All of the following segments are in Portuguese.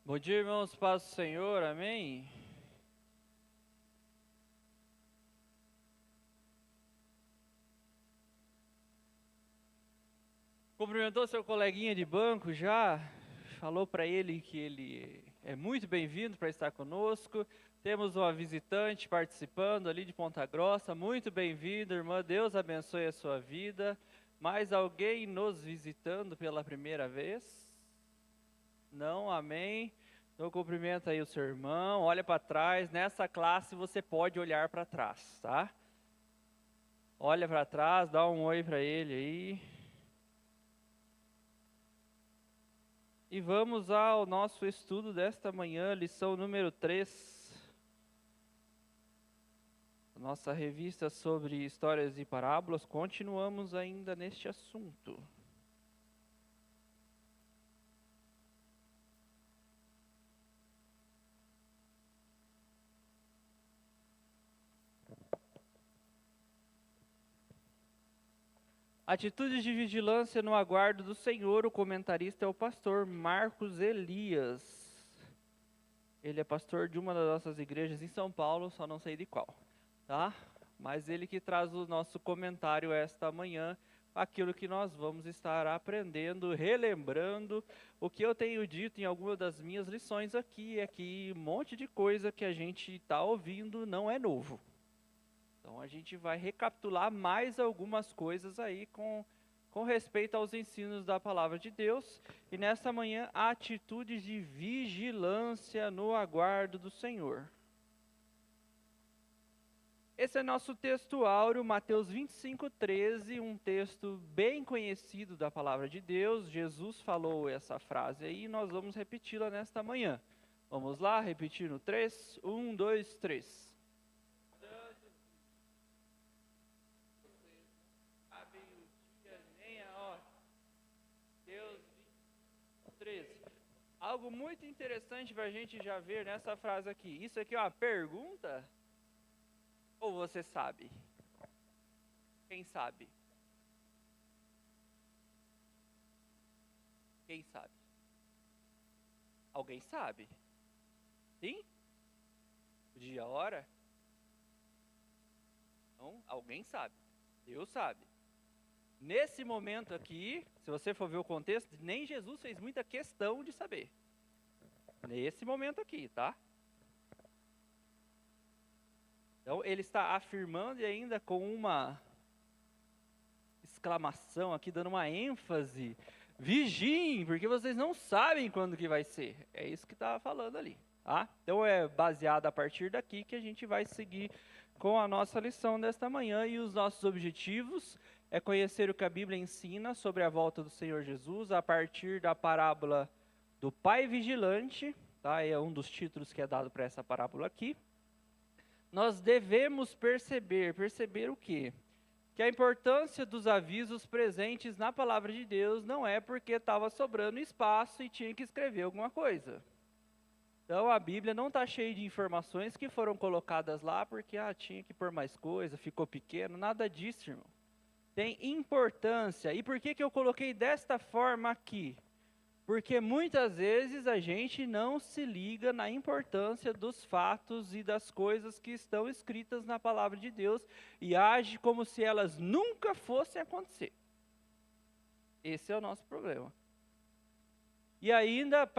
Bom dia, irmãos, paz do Senhor, amém? Cumprimentou seu coleguinha de banco já? Falou para ele que ele é muito bem-vindo para estar conosco. Temos uma visitante participando ali de Ponta Grossa, muito bem-vindo, irmã, Deus abençoe a sua vida. Mais alguém nos visitando pela primeira vez? Não, amém? Então cumprimenta aí o seu irmão, olha para trás. Nessa classe você pode olhar para trás, tá? Olha para trás, dá um oi para ele aí. E vamos ao nosso estudo desta manhã, lição número 3. Nossa revista sobre histórias e parábolas. Continuamos ainda neste assunto. Atitudes de vigilância no aguardo do Senhor. O comentarista é o pastor Marcos Elias. Ele é pastor de uma das nossas igrejas em São Paulo, só não sei de qual, tá? Mas ele que traz o nosso comentário esta manhã, aquilo que nós vamos estar aprendendo, relembrando. O que eu tenho dito em alguma das minhas lições aqui é que um monte de coisa que a gente está ouvindo não é novo. Então a gente vai recapitular mais algumas coisas aí com respeito aos ensinos da palavra de Deus. E nesta manhã, atitudes de vigilância no aguardo do Senhor. Esse é nosso texto áureo, Mateus 25:13, um texto bem conhecido da palavra de Deus. Jesus falou essa frase aí e nós vamos repeti-la nesta manhã. Vamos lá, repetir no 3, 1, 2, 3. Sabem o dia nem a hora. Deus 13. Algo muito interessante para a gente já ver nessa frase aqui. Isso aqui é uma pergunta? Ou você sabe? Quem sabe? Quem sabe? Alguém sabe? Sim? O dia, a hora? Então, alguém sabe. Deus sabe. Nesse momento aqui, se você for ver o contexto, nem Jesus fez muita questão de saber. Nesse momento aqui, tá? Então, ele está afirmando e ainda com uma exclamação aqui, dando uma ênfase. Vigiem, porque vocês não sabem quando que vai ser. É isso que está falando ali, tá? Então, é baseado a partir daqui que a gente vai seguir com a nossa lição desta manhã. E os nossos objetivos é conhecer o que a Bíblia ensina sobre a volta do Senhor Jesus a partir da parábola do Pai Vigilante, tá? É um dos títulos que é dado para essa parábola aqui. Nós devemos perceber o quê? Que a importância dos avisos presentes na palavra de Deus não é porque estava sobrando espaço e tinha que escrever alguma coisa. Então a Bíblia não está cheia de informações que foram colocadas lá porque tinha que pôr mais coisa, ficou pequeno, nada disso, irmão. Tem importância. E por que eu coloquei desta forma aqui? Porque muitas vezes a gente não se liga na importância dos fatos e das coisas que estão escritas na palavra de Deus e age como se elas nunca fossem acontecer. Esse é o nosso problema. E ainda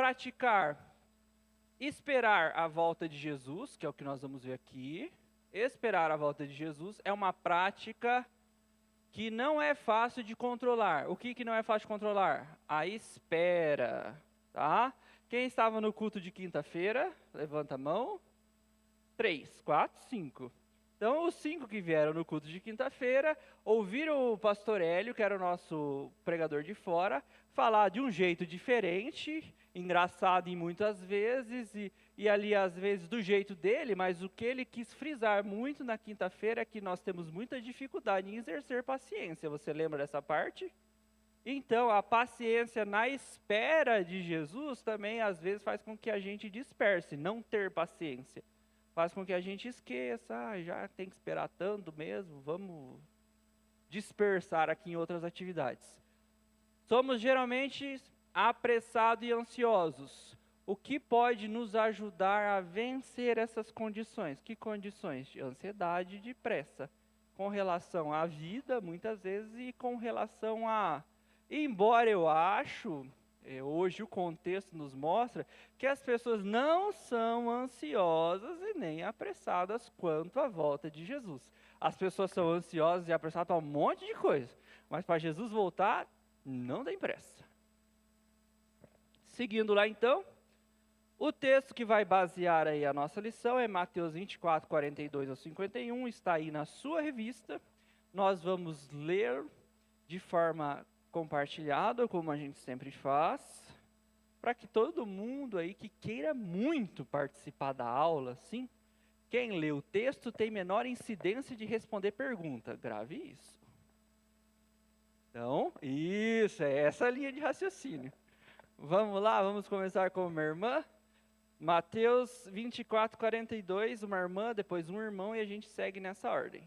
esperar a volta de Jesus, que é o que nós vamos ver aqui. Esperar a volta de Jesus é uma prática que não é fácil de controlar. O que não é fácil de controlar? A espera, tá? Quem estava no culto de quinta-feira, levanta a mão. 3, 4, 5. Então, os 5 que vieram no culto de quinta-feira, ouviram o pastor Hélio, que era o nosso pregador de fora, falar de um jeito diferente, engraçado em muitas vezes, e ali às vezes do jeito dele, mas o que ele quis frisar muito na quinta-feira é que nós temos muita dificuldade em exercer paciência. Você lembra dessa parte? Então, a paciência na espera de Jesus também às vezes faz com que a gente disperse, não ter paciência. Faz com que a gente esqueça, já tem que esperar tanto mesmo, vamos dispersar aqui em outras atividades. Somos geralmente apressados e ansiosos. O que pode nos ajudar a vencer essas condições? Que condições? De ansiedade, de pressa. Com relação à vida, muitas vezes, e com relação a... Embora eu acho, hoje o contexto nos mostra, que as pessoas não são ansiosas e nem apressadas quanto à volta de Jesus. As pessoas são ansiosas e apressadas para um monte de coisa, mas para Jesus voltar, não tem pressa. Seguindo lá então, o texto que vai basear aí a nossa lição é Mateus 24, 42 ao 51, está aí na sua revista. Nós vamos ler de forma compartilhada, como a gente sempre faz, para que todo mundo aí que queira muito participar da aula, sim, quem lê o texto tem menor incidência de responder pergunta. Grave isso. Então, isso, é essa a linha de raciocínio. Vamos lá, vamos começar com uma irmã. Mateus 24, 42, uma irmã, depois um irmão, e a gente segue nessa ordem.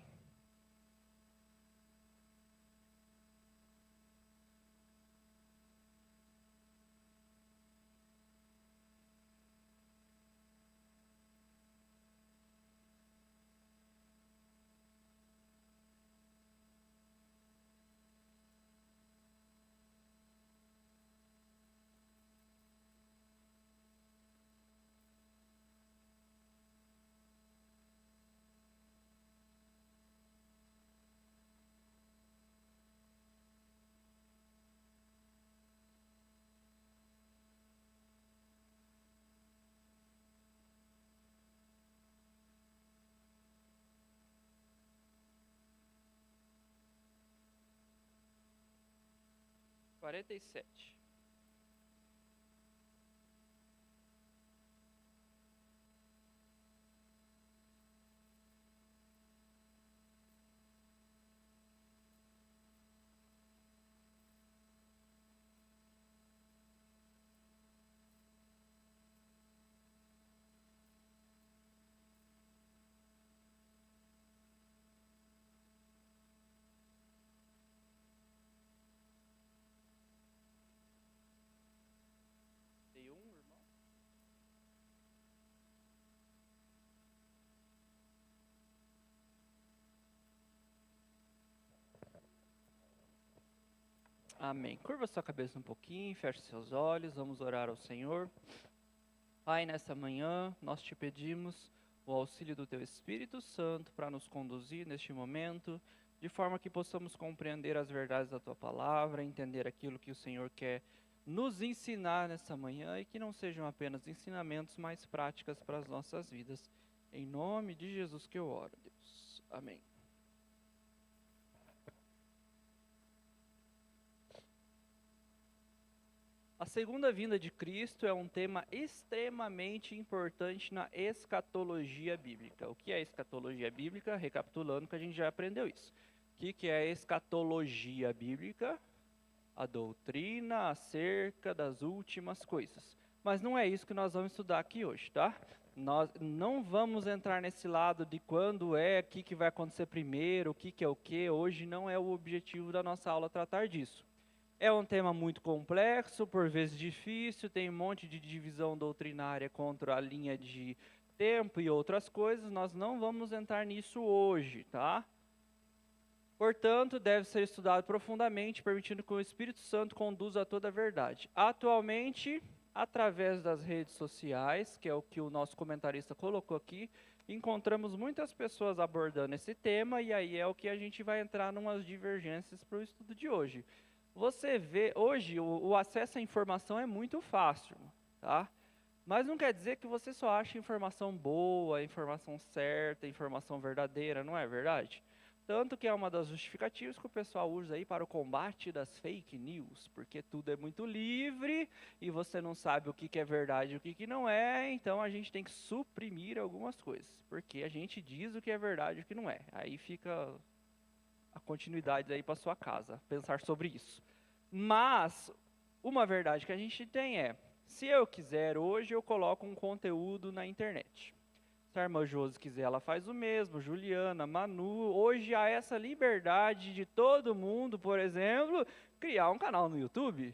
Quarenta e sete. Tem um irmão? Amém. Curva sua cabeça um pouquinho, feche seus olhos, vamos orar ao Senhor. Pai, nessa manhã, nós te pedimos o auxílio do Teu Espírito Santo para nos conduzir neste momento, de forma que possamos compreender as verdades da Tua palavra, entender aquilo que o Senhor quer nos ensinar nessa manhã e que não sejam apenas ensinamentos, mas práticas para as nossas vidas. Em nome de Jesus que eu oro, Deus. Amém. A segunda vinda de Cristo é um tema extremamente importante na escatologia bíblica. O que é escatologia bíblica? Recapitulando que a gente já aprendeu isso. O que é a escatologia bíblica? A doutrina acerca das últimas coisas. Mas não é isso que nós vamos estudar aqui hoje, tá? Nós não vamos entrar nesse lado de quando é, o que vai acontecer primeiro, o que é o que. Hoje não é o objetivo da nossa aula tratar disso. É um tema muito complexo, por vezes difícil, tem um monte de divisão doutrinária contra a linha de tempo e outras coisas. Nós não vamos entrar nisso hoje, tá? Portanto, deve ser estudado profundamente, permitindo que o Espírito Santo conduza a toda a verdade. Atualmente, através das redes sociais, que é o que o nosso comentarista colocou aqui, encontramos muitas pessoas abordando esse tema, e aí é o que a gente vai entrar em umas divergências para o estudo de hoje. Você vê, hoje, o acesso à informação é muito fácil, tá? Mas não quer dizer que você só acha informação boa, informação certa, informação verdadeira, não é verdade? Tanto que é uma das justificativas que o pessoal usa aí para o combate das fake news, porque tudo é muito livre e você não sabe o que é verdade e o que não é, então a gente tem que suprimir algumas coisas, porque a gente diz o que é verdade e o que não é. Aí fica a continuidade aí para sua casa, pensar sobre isso. Mas uma verdade que a gente tem é, se eu quiser hoje eu coloco um conteúdo na internet. Se a irmã Josi quiser, ela faz o mesmo, Juliana, Manu, hoje há essa liberdade de todo mundo, por exemplo, criar um canal no YouTube.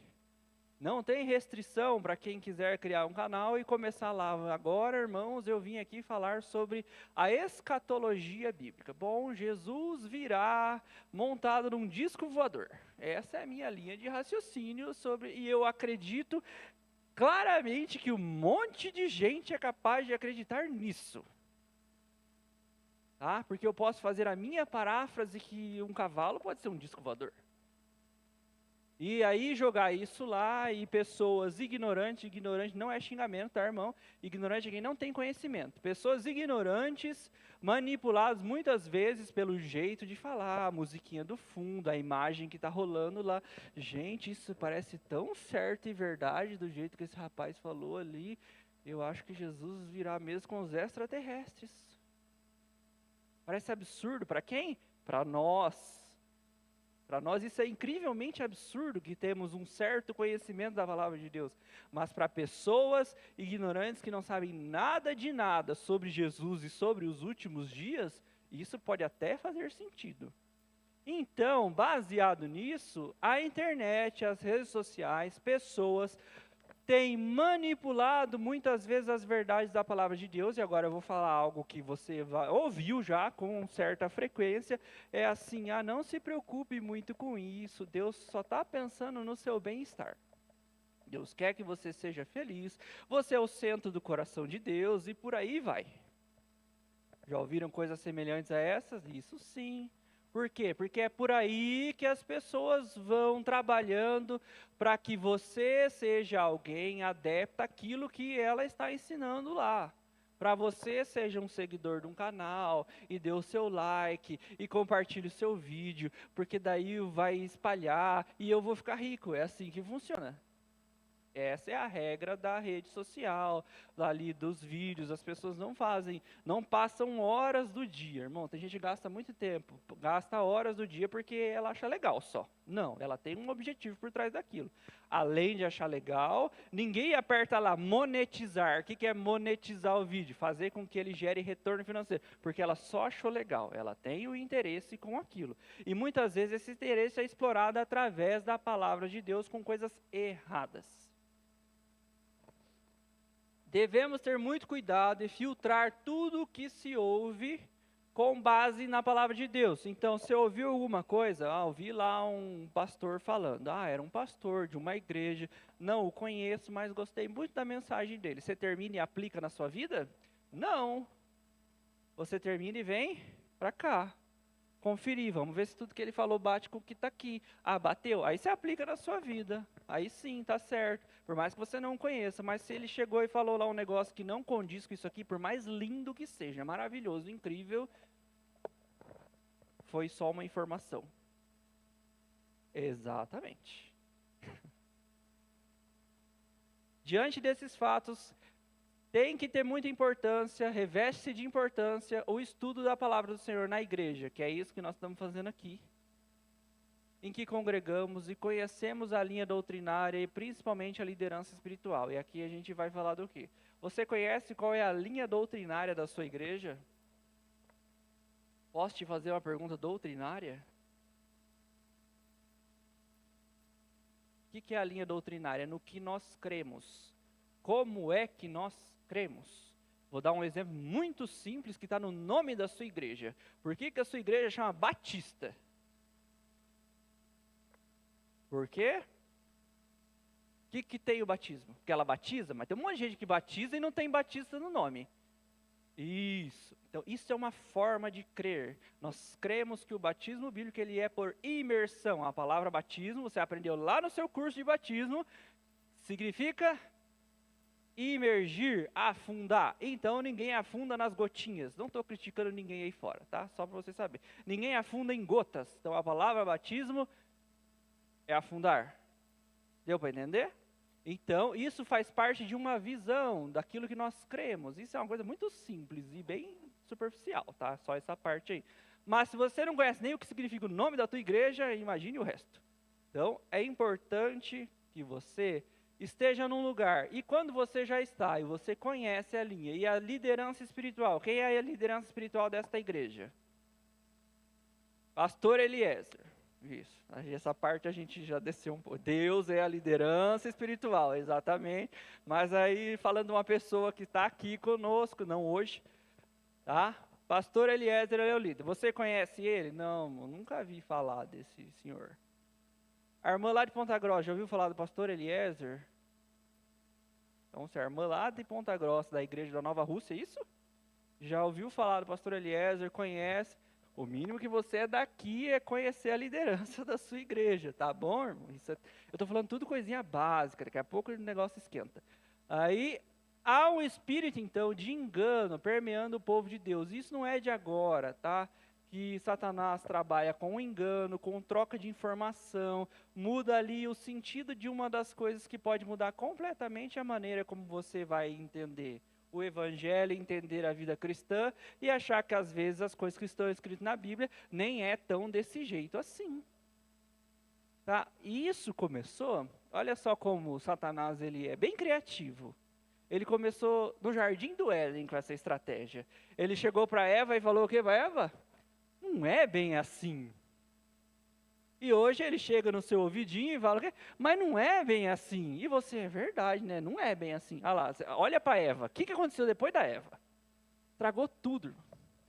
Não tem restrição para quem quiser criar um canal e começar lá. Agora, irmãos, eu vim aqui falar sobre a escatologia bíblica. Bom, Jesus virá montado num disco voador. Essa é a minha linha de raciocínio sobre, e eu acredito claramente que um monte de gente é capaz de acreditar nisso. Tá? Porque eu posso fazer a minha paráfrase que um cavalo pode ser um disco voador. E aí jogar isso lá e pessoas ignorante não é xingamento, tá, irmão? Ignorante é quem não tem conhecimento. Pessoas ignorantes, manipuladas muitas vezes pelo jeito de falar, a musiquinha do fundo, a imagem que está rolando lá. Gente, isso parece tão certo e verdade do jeito que esse rapaz falou ali. Eu acho que Jesus virá mesmo com os extraterrestres. Parece absurdo. Para quem? Para nós. Para nós isso é incrivelmente absurdo, que temos um certo conhecimento da palavra de Deus. Mas para pessoas ignorantes que não sabem nada de nada sobre Jesus e sobre os últimos dias, isso pode até fazer sentido. Então, baseado nisso, a internet, as redes sociais, pessoas têm manipulado muitas vezes as verdades da palavra de Deus, e agora eu vou falar algo que você ouviu já com certa frequência, é assim, não se preocupe muito com isso, Deus só está pensando no seu bem-estar. Deus quer que você seja feliz, você é o centro do coração de Deus, e por aí vai. Já ouviram coisas semelhantes a essas? Isso sim. Por quê? Porque é por aí que as pessoas vão trabalhando para que você seja alguém adepto àquilo que ela está ensinando lá. Para você seja um seguidor de um canal e dê o seu like e compartilhe o seu vídeo, porque daí vai espalhar e eu vou ficar rico. É assim que funciona. Essa é a regra da rede social, ali dos vídeos. As pessoas não passam horas do dia, irmão. Tem gente que gasta muito tempo, gasta horas do dia porque ela acha legal só. Não, ela tem um objetivo por trás daquilo. Além de achar legal, ninguém aperta lá monetizar. O que é monetizar o vídeo? Fazer com que ele gere retorno financeiro. Porque ela só achou legal, ela tem o interesse com aquilo. E muitas vezes esse interesse é explorado através da palavra de Deus com coisas erradas. Devemos ter muito cuidado e filtrar tudo o que se ouve com base na palavra de Deus. Então, se ouviu alguma coisa, ouvi lá um pastor falando, era um pastor de uma igreja, não o conheço, mas gostei muito da mensagem dele. Você termina e aplica na sua vida? Não. Você termina e vem para cá. Conferir, vamos ver se tudo que ele falou bate com o que está aqui. Bateu? Aí você aplica na sua vida. Aí sim, está certo. Por mais que você não conheça, mas se ele chegou e falou lá um negócio que não condiz com isso aqui, por mais lindo que seja, maravilhoso, incrível, foi só uma informação. Exatamente. Diante desses fatos, tem que ter muita importância, reveste-se de importância o estudo da palavra do Senhor na igreja, que é isso que nós estamos fazendo aqui. Em que congregamos e conhecemos a linha doutrinária e principalmente a liderança espiritual. E aqui a gente vai falar do quê? Você conhece qual é a linha doutrinária da sua igreja? Posso te fazer uma pergunta doutrinária? O que é a linha doutrinária? No que nós cremos. Como é que nós cremos? Vou dar um exemplo muito simples que está no nome da sua igreja. Por que a sua igreja chama Batista? Por quê? O que tem o batismo? Porque ela batiza, mas tem um monte de gente que batiza e não tem batista no nome. Isso. Então, isso é uma forma de crer. Nós cremos que o batismo bíblico ele é por imersão. A palavra batismo, você aprendeu lá no seu curso de batismo, significa imergir, afundar. Então, ninguém afunda nas gotinhas. Não estou criticando ninguém aí fora, tá? Só para você saber. Ninguém afunda em gotas. Então, a palavra batismo é afundar. Deu para entender? Então, isso faz parte de uma visão daquilo que nós cremos. Isso é uma coisa muito simples e bem superficial, tá? Só essa parte aí. Mas se você não conhece nem o que significa o nome da tua igreja, imagine o resto. Então, é importante que você esteja num lugar. E quando você já está e você conhece a linha e a liderança espiritual, quem é a liderança espiritual desta igreja? Pastor Eliezer. Isso. Essa parte a gente já desceu um pouco. Deus é a liderança espiritual, exatamente. Mas aí, falando de uma pessoa que está aqui conosco, não hoje, tá? Pastor Eliezer é o líder. Você conhece ele? Não, nunca vi falar desse senhor. A irmã lá de Ponta Grossa, já ouviu falar do pastor Eliezer? Então, se a irmã lá de Ponta Grossa, da igreja da Nova Rússia, é isso? Já ouviu falar do pastor Eliezer, conhece? O mínimo que você é daqui é conhecer a liderança da sua igreja, tá bom, irmão? Eu estou falando tudo coisinha básica, daqui a pouco o negócio esquenta. Aí, há um espírito, então, de engano permeando o povo de Deus. Isso não é de agora, tá? Que Satanás trabalha com engano, com troca de informação, muda ali o sentido de uma das coisas que pode mudar completamente a maneira como você vai entender o evangelho, entender a vida cristã e achar que às vezes as coisas que estão escritas na Bíblia nem é tão desse jeito assim. Tá? E isso começou, olha só como Satanás ele é bem criativo. Ele começou no jardim do Éden com essa estratégia. Ele chegou para Eva e falou o que para Eva? Não é bem assim. E hoje ele chega no seu ouvidinho e fala o quê? Mas não é bem assim. E você, é verdade, né? Não é bem assim. Olha lá, olha para Eva. O que aconteceu depois da Eva? Tragou tudo.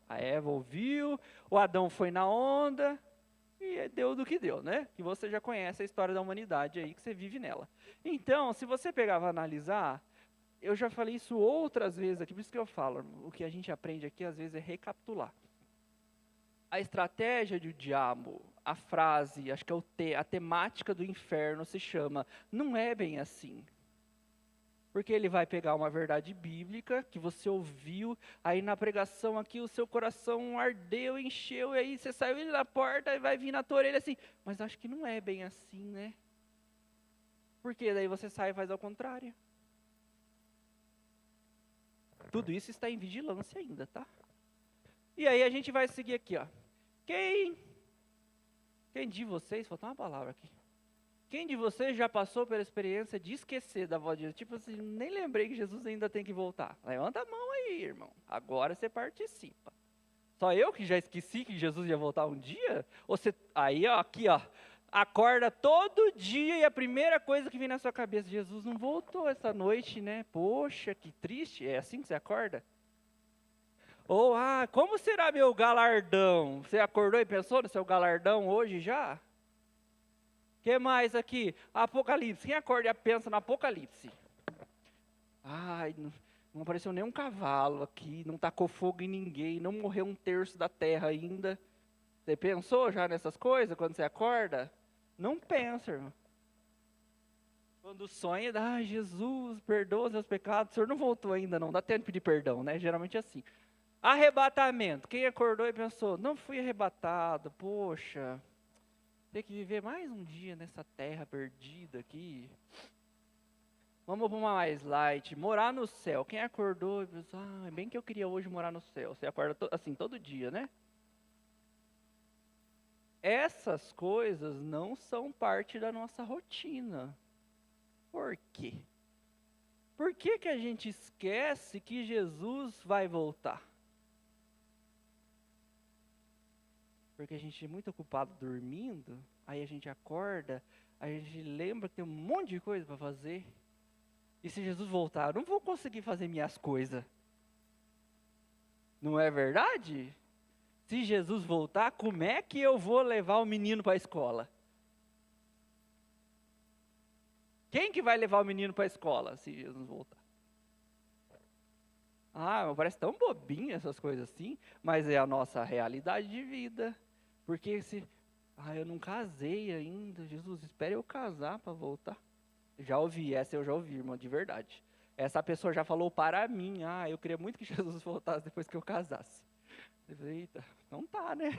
A Eva ouviu, o Adão foi na onda e deu do que deu, né? Que você já conhece a história da humanidade aí, que você vive nela. Então, se você pegava a analisar, eu já falei isso outras vezes aqui, por isso que eu falo, o que a gente aprende aqui às vezes é recapitular. A estratégia do diabo, a frase, acho que a temática do inferno se chama, não é bem assim. Porque ele vai pegar uma verdade bíblica que você ouviu, aí na pregação aqui o seu coração ardeu, encheu, e aí você saiu da porta e vai vir na tua orelha assim, mas acho que não é bem assim, né? Porque daí você sai e faz ao contrário. Tudo isso está em vigilância ainda, tá? E aí a gente vai seguir aqui, ó. Quem de vocês, faltou uma palavra aqui. Quem de vocês já passou pela experiência de esquecer da volta de Jesus? Tipo assim, nem lembrei que Jesus ainda tem que voltar. Levanta a mão aí, irmão. Agora você participa. Só eu que já esqueci que Jesus ia voltar um dia? Ou você, aí, ó, aqui, ó. Acorda todo dia e a primeira coisa que vem na sua cabeça, Jesus não voltou essa noite, né? Poxa, que triste. É assim que você acorda? Ou, como será meu galardão? Você acordou e pensou no seu galardão hoje já? O que mais aqui? Apocalipse. Quem acorda e pensa no Apocalipse? Ai, não apareceu nenhum cavalo aqui, não tacou fogo em ninguém, não morreu um terço da terra ainda. Você pensou já nessas coisas quando você acorda? Não pensa, irmão. Quando sonha, Jesus, perdoa os meus pecados. O Senhor não voltou ainda, não. Dá tempo de pedir perdão, né? Geralmente é assim. Arrebatamento. Quem acordou e pensou, não fui arrebatado, poxa, tem que viver mais um dia nessa terra perdida aqui. Vamos para uma mais light. Morar no céu. Quem acordou e pensou, é bem que eu queria hoje morar no céu. Você acorda assim todo dia, né? Essas coisas não são parte da nossa rotina. Por quê? Por que que a gente esquece que Jesus vai voltar? Porque a gente é muito ocupado dormindo, aí a gente acorda, aí a gente lembra que tem um monte de coisa para fazer. E se Jesus voltar, eu não vou conseguir fazer minhas coisas. Não é verdade? Se Jesus voltar, como é que eu vou levar o menino para a escola? Quem que vai levar o menino para a escola se Jesus voltar? Parece tão bobinho essas coisas assim, mas é a nossa realidade de vida. Porque eu não casei ainda, Jesus, espere eu casar para voltar. Já ouvi, essa eu já ouvi, irmão, de verdade. Essa pessoa já falou para mim, eu queria muito que Jesus voltasse depois que eu casasse. Eu falei, eita, não tá, né?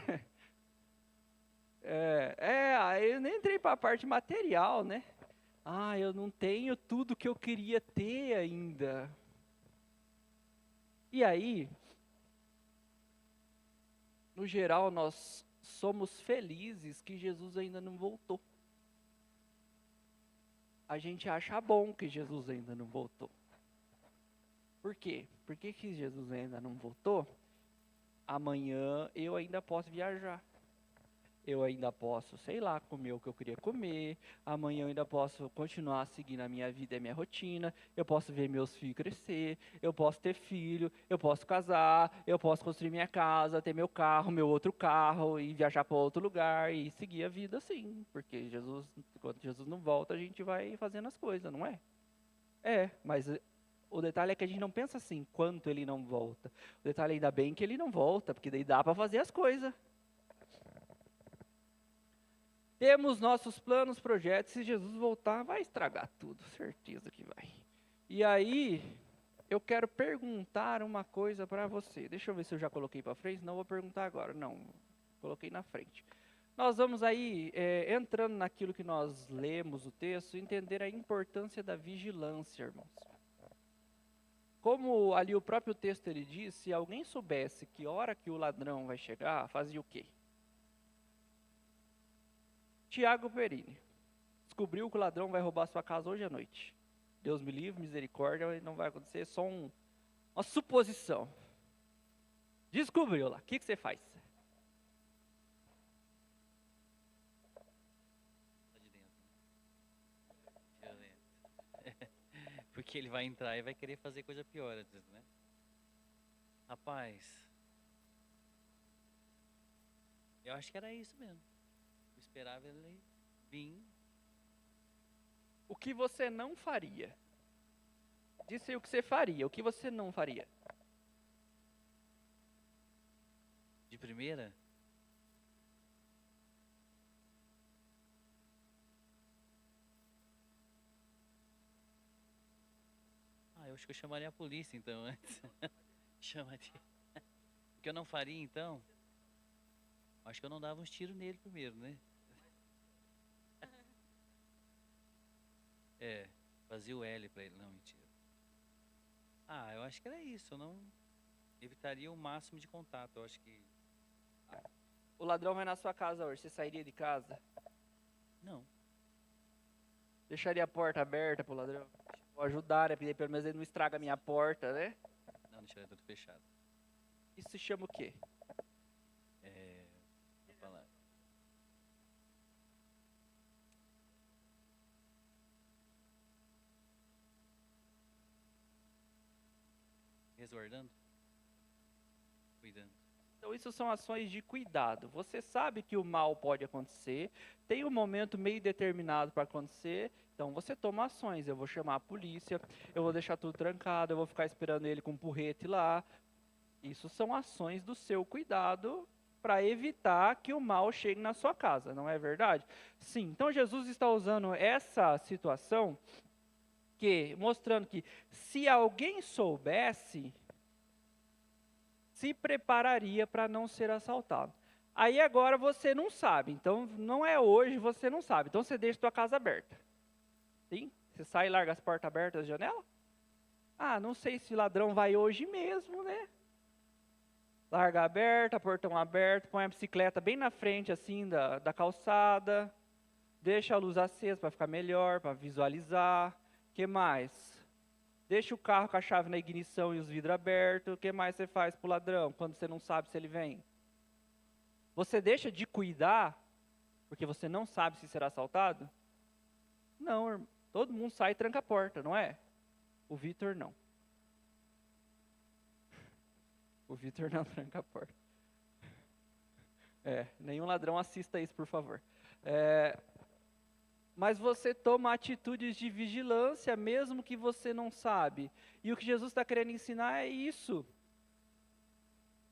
Aí eu nem entrei para a parte material, né? Eu não tenho tudo que eu queria ter ainda. E aí, no geral, nós somos felizes que Jesus ainda não voltou. A gente acha bom que Jesus ainda não voltou. Por quê? Por que que Jesus ainda não voltou? Amanhã eu ainda posso viajar. eu ainda posso, sei lá, comer o que eu queria comer, amanhã eu ainda posso continuar seguindo a minha vida e a minha rotina, eu posso ver meus filhos crescer, eu posso ter filho, eu posso casar, eu posso construir minha casa, ter meu carro, meu outro carro, e viajar para outro lugar e seguir a vida assim, porque Jesus, quando Jesus não volta, a gente vai fazendo as coisas, não é? Mas o detalhe é que a gente não pensa assim, enquanto ele não volta. O detalhe é ainda bem que ele não volta, porque daí dá para fazer as coisas. Temos nossos planos, projetos, se Jesus voltar, vai estragar tudo, certeza que vai. E aí, eu quero perguntar uma coisa para você. Deixa eu ver se eu já coloquei para frente, não vou perguntar agora, não, coloquei na frente. Nós vamos aí, entrando naquilo que nós lemos o texto, entender a importância da vigilância, irmãos. Como ali o próprio texto ele diz, se alguém soubesse que hora que o ladrão vai chegar, fazia o quê? Tiago Perini descobriu que o ladrão vai roubar sua casa hoje à noite. Deus me livre, misericórdia, não vai acontecer, é só uma suposição. Descobriu lá, o que você faz? Lá de dentro. Porque ele vai entrar e vai querer fazer coisa pior, às vezes, né? Rapaz, eu acho que era isso mesmo. Eu esperava ele vir. O que você não faria? Disse aí o que você faria, o que você não faria? De primeira? Eu acho que eu chamaria a polícia então antes. Chamaria. O que eu não faria então? Acho que eu não dava uns tiros nele primeiro, né? Fazia o L pra ele, não, mentira. Eu acho que era isso, eu não evitaria o máximo de contato, eu acho que... O ladrão vai na sua casa hoje, você sairia de casa? Não. Deixaria a porta aberta pro ladrão? Vou ajudar, né? Porque pelo menos ele não estraga a minha porta, né? Não, deixaria tudo fechado. Isso se chama o quê? Vou falar. Resguardando? Cuidando. Então, isso são ações de cuidado. Você sabe que o mal pode acontecer, tem um momento meio determinado para acontecer, então você toma ações. Eu vou chamar a polícia, eu vou deixar tudo trancado, eu vou ficar esperando ele com um porrete lá. Isso são ações do seu cuidado para evitar que o mal chegue na sua casa, não é verdade? Sim, então Jesus está usando essa situação, mostrando que se alguém soubesse, se prepararia para não ser assaltado. Aí agora você não sabe, então não é hoje, você não sabe. Então você deixa a sua casa aberta. Sim? Você sai e larga as portas abertas da janela? Não sei se o ladrão vai hoje mesmo, né? Larga aberta, portão aberto, põe a bicicleta bem na frente assim da calçada, deixa a luz acesa para ficar melhor, para visualizar. O que mais? Deixa o carro com a chave na ignição e os vidros abertos. O que mais você faz para o ladrão quando você não sabe se ele vem? Você deixa de cuidar porque você não sabe se será assaltado? Não, irmão. Todo mundo sai e tranca a porta, não é? O Vitor não. O Vitor não tranca a porta. Nenhum ladrão assista isso, por favor. Mas você toma atitudes de vigilância, mesmo que você não sabe. E o que Jesus está querendo ensinar é isso.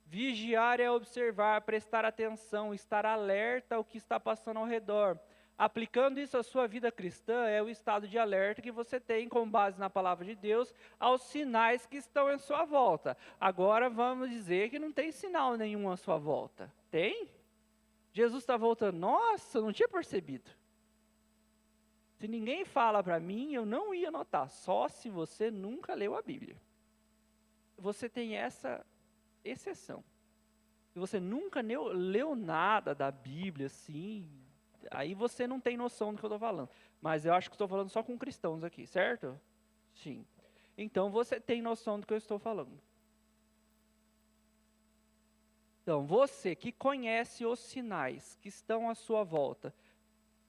Vigiar é observar, prestar atenção, estar alerta ao que está passando ao redor. Aplicando isso à sua vida cristã, é o estado de alerta que você tem, com base na palavra de Deus, aos sinais que estão em sua volta. Agora vamos dizer que não tem sinal nenhum à sua volta. Tem? Jesus está voltando. Nossa, eu não tinha percebido. Se ninguém fala para mim, eu não ia notar. Só se você nunca leu a Bíblia. Você tem essa exceção. Se você nunca leu nada da Bíblia, assim, aí você não tem noção do que eu estou falando. Mas eu acho que estou falando só com cristãos aqui, certo? Sim. Então você tem noção do que eu estou falando. Então, você que conhece os sinais que estão à sua volta,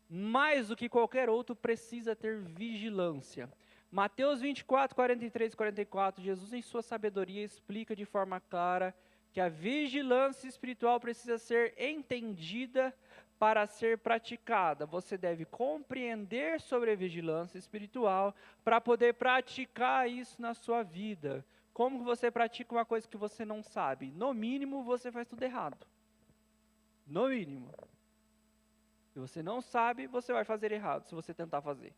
mais do que qualquer outro, precisa ter vigilância. Mateus 24, 43 e 44, Jesus, em sua sabedoria, explica de forma clara que a vigilância espiritual precisa ser entendida para ser praticada. Você deve compreender sobre a vigilância espiritual para poder praticar isso na sua vida. Como que você pratica uma coisa que você não sabe? No mínimo, você faz tudo errado. No mínimo. Se você não sabe, você vai fazer errado se você tentar fazer.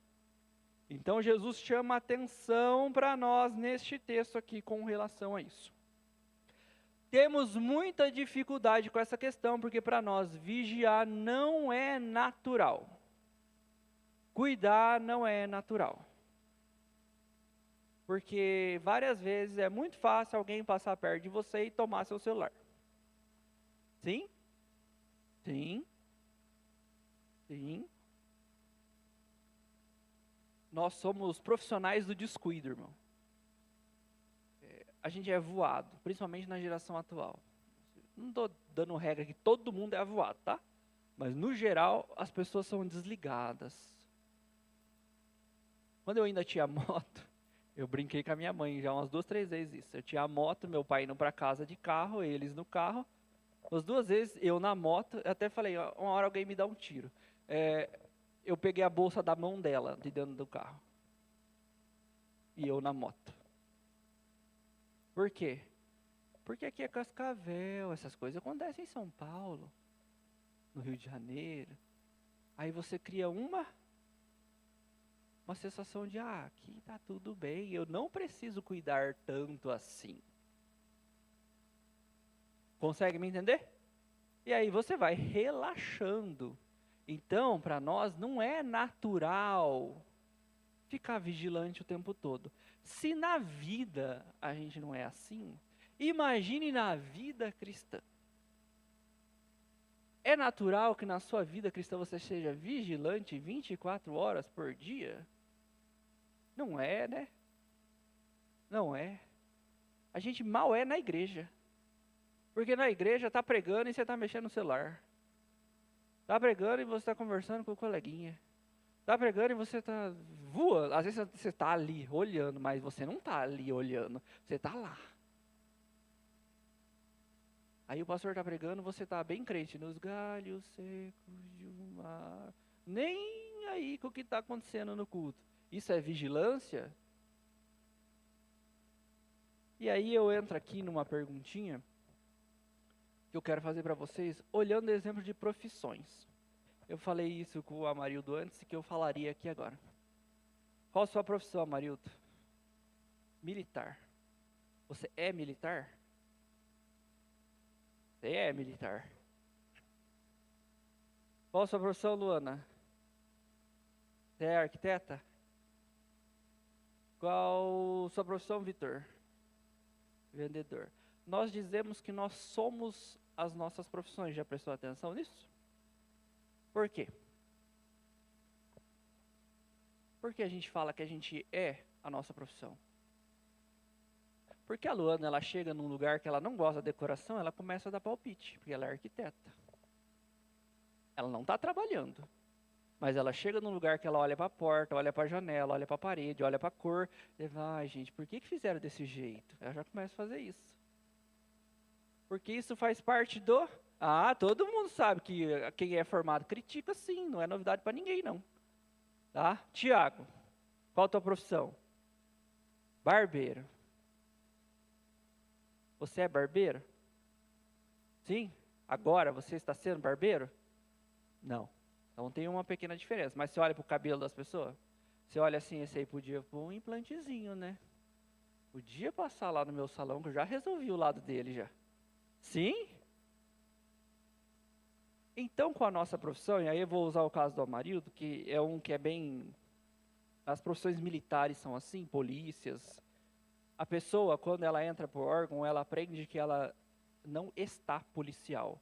Então Jesus chama atenção para nós neste texto aqui com relação a isso. Temos muita dificuldade com essa questão, porque para nós vigiar não é natural. Cuidar não é natural. Porque várias vezes é muito fácil alguém passar perto de você e tomar seu celular. Sim? Sim. Sim. Nós somos profissionais do descuido, irmão. A gente é voado, principalmente na geração atual. Não estou dando regra que todo mundo é voado, tá? Mas no geral, as pessoas são desligadas. Quando eu ainda tinha moto, eu brinquei com a minha mãe já umas 2, 3 vezes isso. Eu tinha a moto, meu pai indo para casa de carro, eles no carro. As 2 vezes eu na moto, eu até falei, uma hora alguém me dá um tiro. Eu peguei a bolsa da mão dela, de dentro do carro. E eu na moto. Por quê? Porque aqui é Cascavel, essas coisas acontecem em São Paulo, no Rio de Janeiro. Aí você cria uma sensação de, aqui tá tudo bem, eu não preciso cuidar tanto assim. Consegue me entender? E aí você vai relaxando. Então, para nós não é natural ficar vigilante o tempo todo. Se na vida a gente não é assim, imagine na vida cristã. É natural que na sua vida cristã você seja vigilante 24 horas por dia? Não é, né? Não é. A gente mal é na igreja. Porque na igreja está pregando e você está mexendo no celular. Está pregando e você está conversando com o coleguinha. Está pregando e você está voando. Às vezes você está ali olhando, mas você não está ali olhando. Você está lá. Aí o pastor está pregando, você está bem crente. Nos galhos secos de um mar. Nem aí com o que está acontecendo no culto. Isso é vigilância? E aí eu entro aqui numa perguntinha que eu quero fazer para vocês, olhando o exemplo de profissões. Eu falei isso com o Amarildo antes, que eu falaria aqui agora. Qual a sua profissão, Amarildo? Militar. Você é militar? Você é militar. Qual a sua profissão, Luana? Você é arquiteta? Qual a sua profissão, Vitor? Vendedor. Nós dizemos que nós somos as nossas profissões. Já prestou atenção nisso? Por quê? Por que a gente fala que a gente é a nossa profissão? Porque a Luana, ela chega num lugar que ela não gosta da decoração, ela começa a dar palpite, porque ela é arquiteta. Ela não está trabalhando, mas ela chega num lugar que ela olha para a porta, olha para a janela, olha para a parede, olha para a cor, e vai, gente, por que fizeram desse jeito? Ela já começa a fazer isso. Porque isso faz parte do... todo mundo sabe que quem é formado critica sim, não é novidade para ninguém não. Tá? Tiago, qual a tua profissão? Barbeiro. Você é barbeiro? Sim? Agora você está sendo barbeiro? Não. Então tem uma pequena diferença. Mas você olha para o cabelo das pessoas? Você olha assim, esse aí podia pôr um implantezinho, né? Podia passar lá no meu salão que eu já resolvi o lado dele já. Sim? Então, com a nossa profissão, e aí eu vou usar o caso do Amarildo, que é um que é bem... As profissões militares são assim, polícias. A pessoa, quando ela entra para o órgão, ela aprende que ela não está policial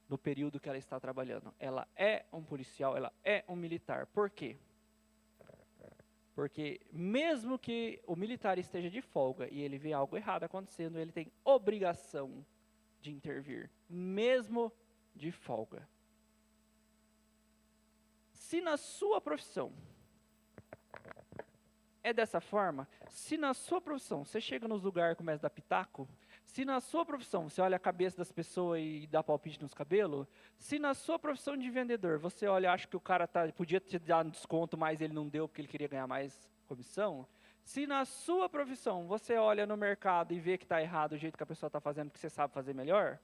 no período que ela está trabalhando. Ela é um policial, ela é um militar. Por quê? Porque mesmo que o militar esteja de folga e ele vê algo errado acontecendo, ele tem obrigação de intervir, mesmo de folga. Se na sua profissão é dessa forma, se na sua profissão você chega nos lugares e começa a dar pitaco, se na sua profissão você olha a cabeça das pessoas e dá palpite nos cabelos, se na sua profissão de vendedor você olha e acha que o cara podia te dar um desconto, mas ele não deu porque ele queria ganhar mais comissão, se na sua profissão você olha no mercado e vê que está errado o jeito que a pessoa está fazendo porque você sabe fazer melhor,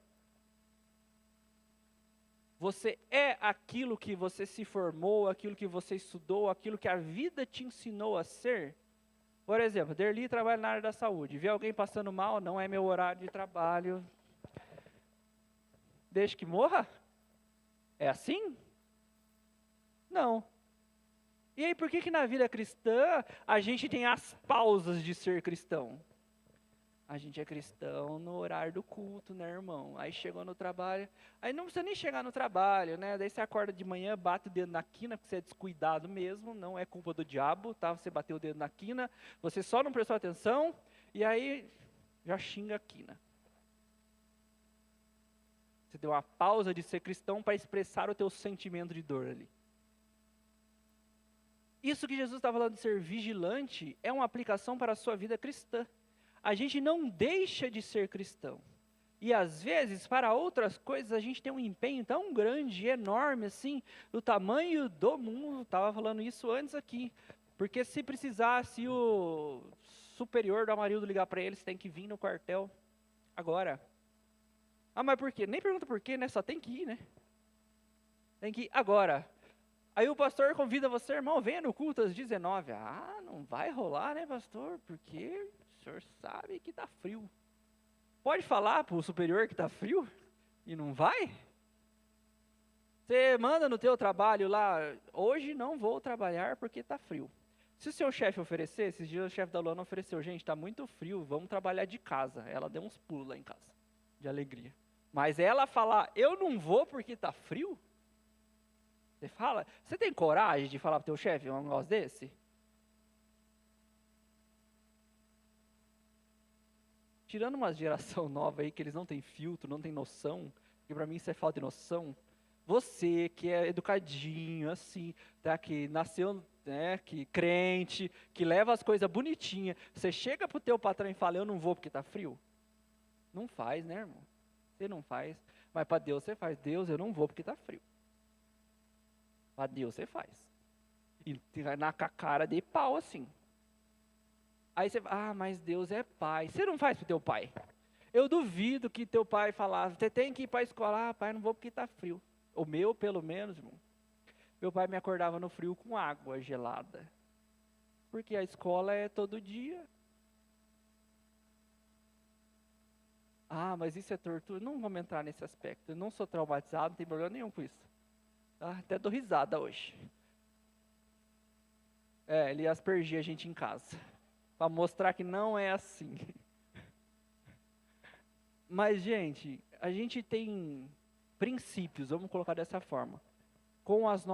você é aquilo que você se formou, aquilo que você estudou, aquilo que a vida te ensinou a ser. Por exemplo, Derli trabalha na área da saúde. Vê alguém passando mal, não é meu horário de trabalho. Deixa que morra? É assim? Não. E aí, por que na vida cristã a gente tem as pausas de ser cristão? A gente é cristão no horário do culto, né, irmão? Aí chegou no trabalho, aí não precisa nem chegar no trabalho, né? Daí você acorda de manhã, bate o dedo na quina, porque você é descuidado mesmo, não é culpa do diabo, tá? Você bateu o dedo na quina, você só não prestou atenção, e aí já xinga a quina. Você deu uma pausa de ser cristão para expressar o teu sentimento de dor ali. Isso que Jesus está falando de ser vigilante é uma aplicação para a sua vida cristã. A gente não deixa de ser cristão. E às vezes, para outras coisas, a gente tem um empenho tão grande, enorme assim, do tamanho do mundo. Estava falando isso antes aqui. Porque se precisasse o superior do Amarildo ligar para eles, tem que vir no quartel agora. Ah, mas por quê? Nem pergunta por quê, né? Só tem que ir, né? Tem que ir agora. Aí o pastor convida você, irmão, venha no culto às 19. Ah, não vai rolar, né, pastor? Porque o senhor sabe que está frio. Pode falar para o superior que está frio e não vai? Você manda no teu trabalho lá, hoje não vou trabalhar porque está frio. Se o seu chefe oferecer, esses dias o chefe da Luana ofereceu, gente, está muito frio, vamos trabalhar de casa. Ela deu uns pulos lá em casa, de alegria. Mas ela falar, eu não vou porque está frio? Você tem coragem de falar para o teu chefe um negócio desse? Tirando uma geração nova aí, que eles não têm filtro, não têm noção, que para mim isso é falta de noção. Você que é educadinho, assim, tá, que nasceu, né, que crente, que leva as coisas bonitinhas, você chega pro teu patrão e fala, eu não vou porque tá frio? Não faz, né, irmão? Você não faz. Mas para Deus você faz. Deus, eu não vou porque tá frio. Para Deus você faz. E na cara de pau assim. Aí você fala, mas Deus é pai. Você não faz para o teu pai. Eu duvido que teu pai falasse, você tem que ir para a escola. Ah, pai, não vou porque está frio. O meu, pelo menos, irmão. Meu pai me acordava no frio com água gelada. Porque a escola é todo dia. Ah, mas isso é tortura. Não vamos entrar nesse aspecto. Eu não sou traumatizado, não tem problema nenhum com isso. Até dou risada hoje. Ele aspergia a gente em casa. Para mostrar que não é assim. Mas, gente, a gente tem princípios, vamos colocar dessa forma, com as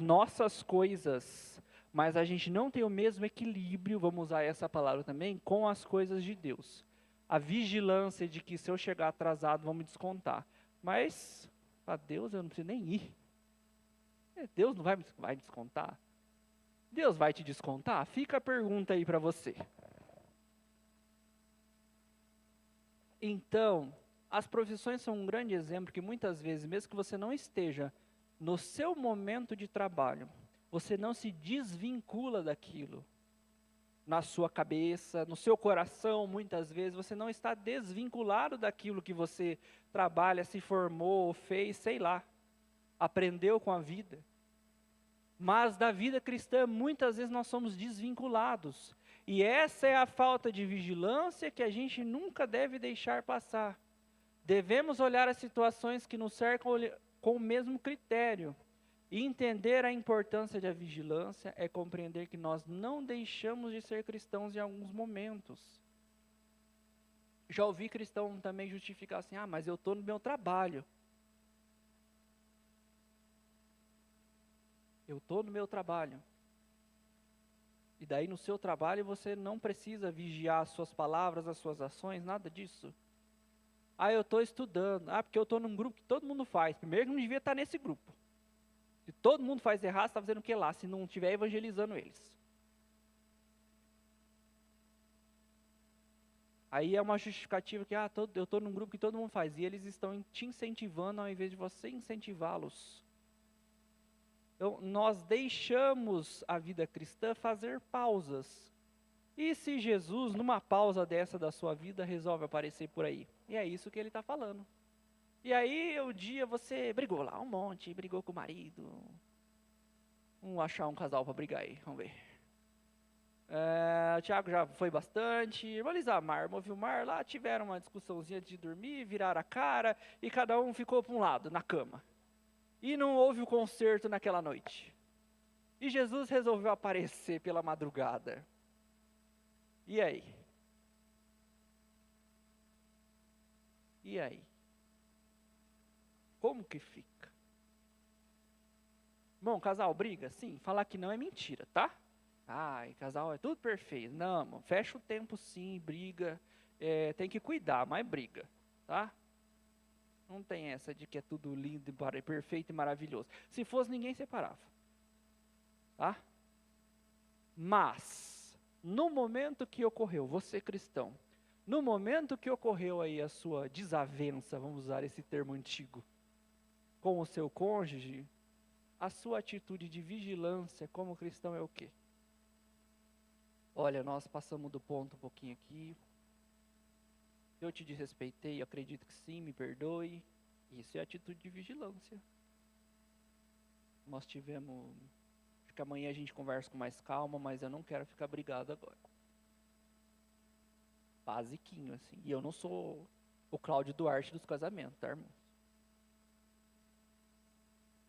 nossas coisas, mas a gente não tem o mesmo equilíbrio, vamos usar essa palavra também, com as coisas de Deus. A vigilância de que se eu chegar atrasado, vão me descontar. Mas, para Deus, eu não preciso nem ir. Deus não vai me descontar? Deus vai te descontar? Fica a pergunta aí para você. Então, as profissões são um grande exemplo que muitas vezes, mesmo que você não esteja no seu momento de trabalho, você não se desvincula daquilo. Na sua cabeça, no seu coração, muitas vezes, você não está desvinculado daquilo que você trabalha, se formou, fez, sei lá, aprendeu com a vida. Mas da vida cristã, muitas vezes nós somos desvinculados. E essa é a falta de vigilância que a gente nunca deve deixar passar. Devemos olhar as situações que nos cercam com o mesmo critério. E entender a importância da vigilância é compreender que nós não deixamos de ser cristãos em alguns momentos. Já ouvi cristão também justificar assim, mas eu estou no meu trabalho. Eu estou no meu trabalho. E daí no seu trabalho você não precisa vigiar as suas palavras, as suas ações, nada disso. Ah, eu estou estudando. Ah, porque eu estou num grupo que todo mundo faz. Primeiro que não devia estar nesse grupo. Se todo mundo faz errado, você está fazendo o que lá? Se não estiver evangelizando eles. Aí é uma justificativa que, eu estou num grupo que todo mundo faz. E eles estão te incentivando ao invés de você incentivá-los. Então, nós deixamos a vida cristã fazer pausas. E se Jesus, numa pausa dessa da sua vida, resolve aparecer por aí? E é isso que ele está falando. E aí, um dia você brigou lá um monte, brigou com o marido. Vamos achar um casal para brigar aí, vamos ver. O Thiago já foi bastante. Irmã Lisamar, irmão Vilmar, lá tiveram uma discussãozinha de dormir, viraram a cara e cada um ficou para um lado, na cama. E não houve o concerto naquela noite. E Jesus resolveu aparecer pela madrugada. E aí? E aí? Como que fica? Bom, casal briga? Sim, falar que não é mentira, tá? Ai, casal é tudo perfeito. Não, mano, fecha o tempo sim, briga. Tem que cuidar, mas briga, tá? Não tem essa de que é tudo lindo, perfeito e maravilhoso. Se fosse, ninguém separava. Tá? Mas, no momento que ocorreu, você cristão, no momento que ocorreu aí a sua desavença, vamos usar esse termo antigo, com o seu cônjuge, a sua atitude de vigilância como cristão é o quê? Olha, nós passamos do ponto um pouquinho aqui. Eu te desrespeitei, eu acredito que sim, me perdoe. Isso é atitude de vigilância. Nós tivemos... Acho que amanhã a gente conversa com mais calma, mas eu não quero ficar brigado agora. Basiquinho, assim. E eu não sou o Cláudio Duarte dos casamentos, tá, irmão?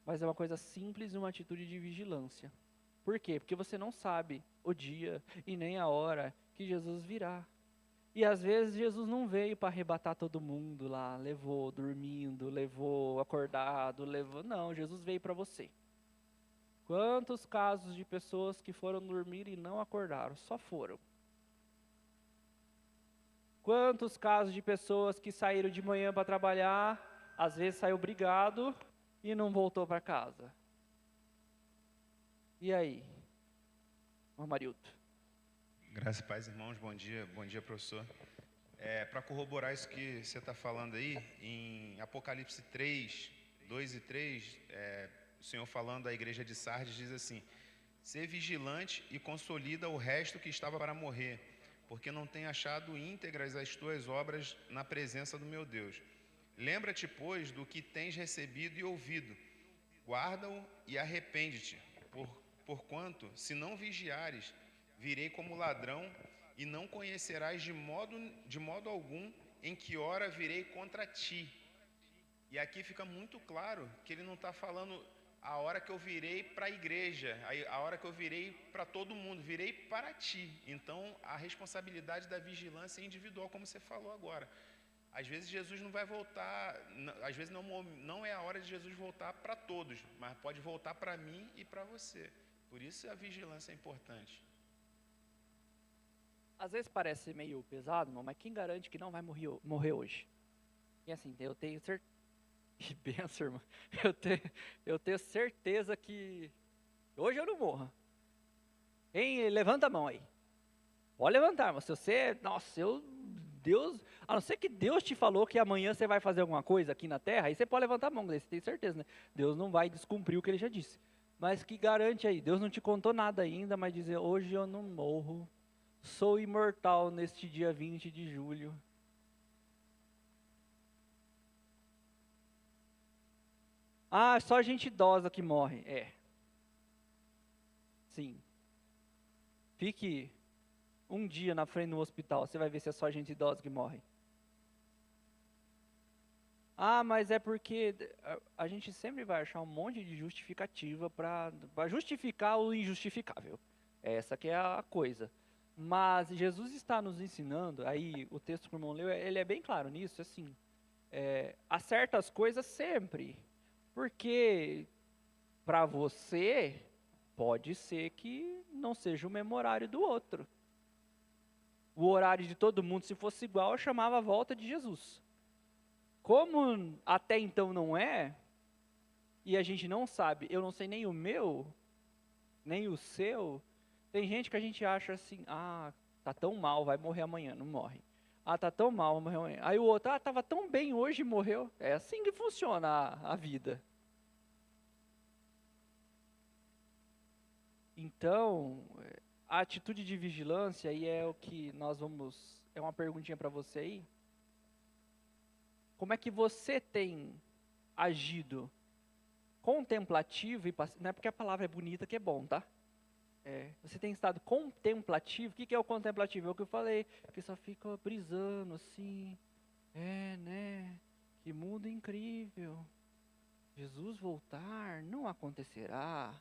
Mas é uma coisa simples e uma atitude de vigilância. Por quê? Porque você não sabe o dia e nem a hora que Jesus virá. E às vezes Jesus não veio para arrebatar todo mundo lá, levou dormindo, levou acordado, levou... Não, Jesus veio para você. Quantos casos de pessoas que foram dormir e não acordaram? Só foram. Quantos casos de pessoas que saíram de manhã para trabalhar, às vezes saiu brigado e não voltou para casa? E aí? Marildo. Graças e paz, irmãos. Bom dia, professor. Para corroborar isso que você está falando aí, em Apocalipse 3, 2 e 3, o Senhor falando à igreja de Sardes diz assim: ser vigilante e consolida o resto que estava para morrer, porque não tem achado íntegras as tuas obras na presença do meu Deus. Lembra-te, pois, do que tens recebido e ouvido. Guarda-o e arrepende-te, porquanto, se não vigiares, virei como ladrão, e não conhecerás de modo algum em que hora virei contra ti. E aqui fica muito claro que ele não está falando a hora que eu virei para a igreja, a hora que eu virei para todo mundo, virei para ti. Então, a responsabilidade da vigilância é individual, como você falou agora. Às vezes Jesus não vai voltar, às vezes não é a hora de Jesus voltar para todos, mas pode voltar para mim e para você. Por isso a vigilância é importante. Às vezes parece meio pesado, mas quem garante que não vai morrer hoje? E assim, eu tenho certeza... Que benção, irmão. Eu tenho certeza que hoje eu não morro. Hein? Levanta a mão aí. Pode levantar, mas se você... Nossa, Deus... A não ser que Deus te falou que amanhã você vai fazer alguma coisa aqui na terra, aí você pode levantar a mão, você tem certeza, né? Deus não vai descumprir o que ele já disse. Mas que garante aí? Deus não te contou nada ainda, mas dizer, hoje eu não morro. Sou imortal neste dia 20 de julho. Ah, só gente idosa que morre. Sim. Fique um dia na frente do hospital, você vai ver se é só gente idosa que morre. Ah, mas é porque a gente sempre vai achar um monte de justificativa para justificar o injustificável. Essa que é a coisa. Mas Jesus está nos ensinando, aí o texto que o irmão leu, ele é bem claro nisso, assim, há certas coisas sempre, porque para você pode ser que não seja o mesmo horário do outro. O horário de todo mundo, se fosse igual, eu chamava a volta de Jesus. Como até então não é, e a gente não sabe, eu não sei nem o meu, nem o seu, tem gente que a gente acha assim, tá tão mal, vai morrer amanhã, não morre. Tá tão mal, vai morrer amanhã. Aí o outro, tava tão bem hoje e morreu. É assim que funciona a vida. Então, a atitude de vigilância, aí é o que nós vamos, é uma perguntinha para você aí. Como é que você tem agido contemplativo e passivo? Não é porque a palavra é bonita que é bom, tá? Você tem estado contemplativo. O que é o contemplativo? É o que eu falei, que só fica brisando assim. Né? Que mundo incrível. Jesus voltar, não acontecerá.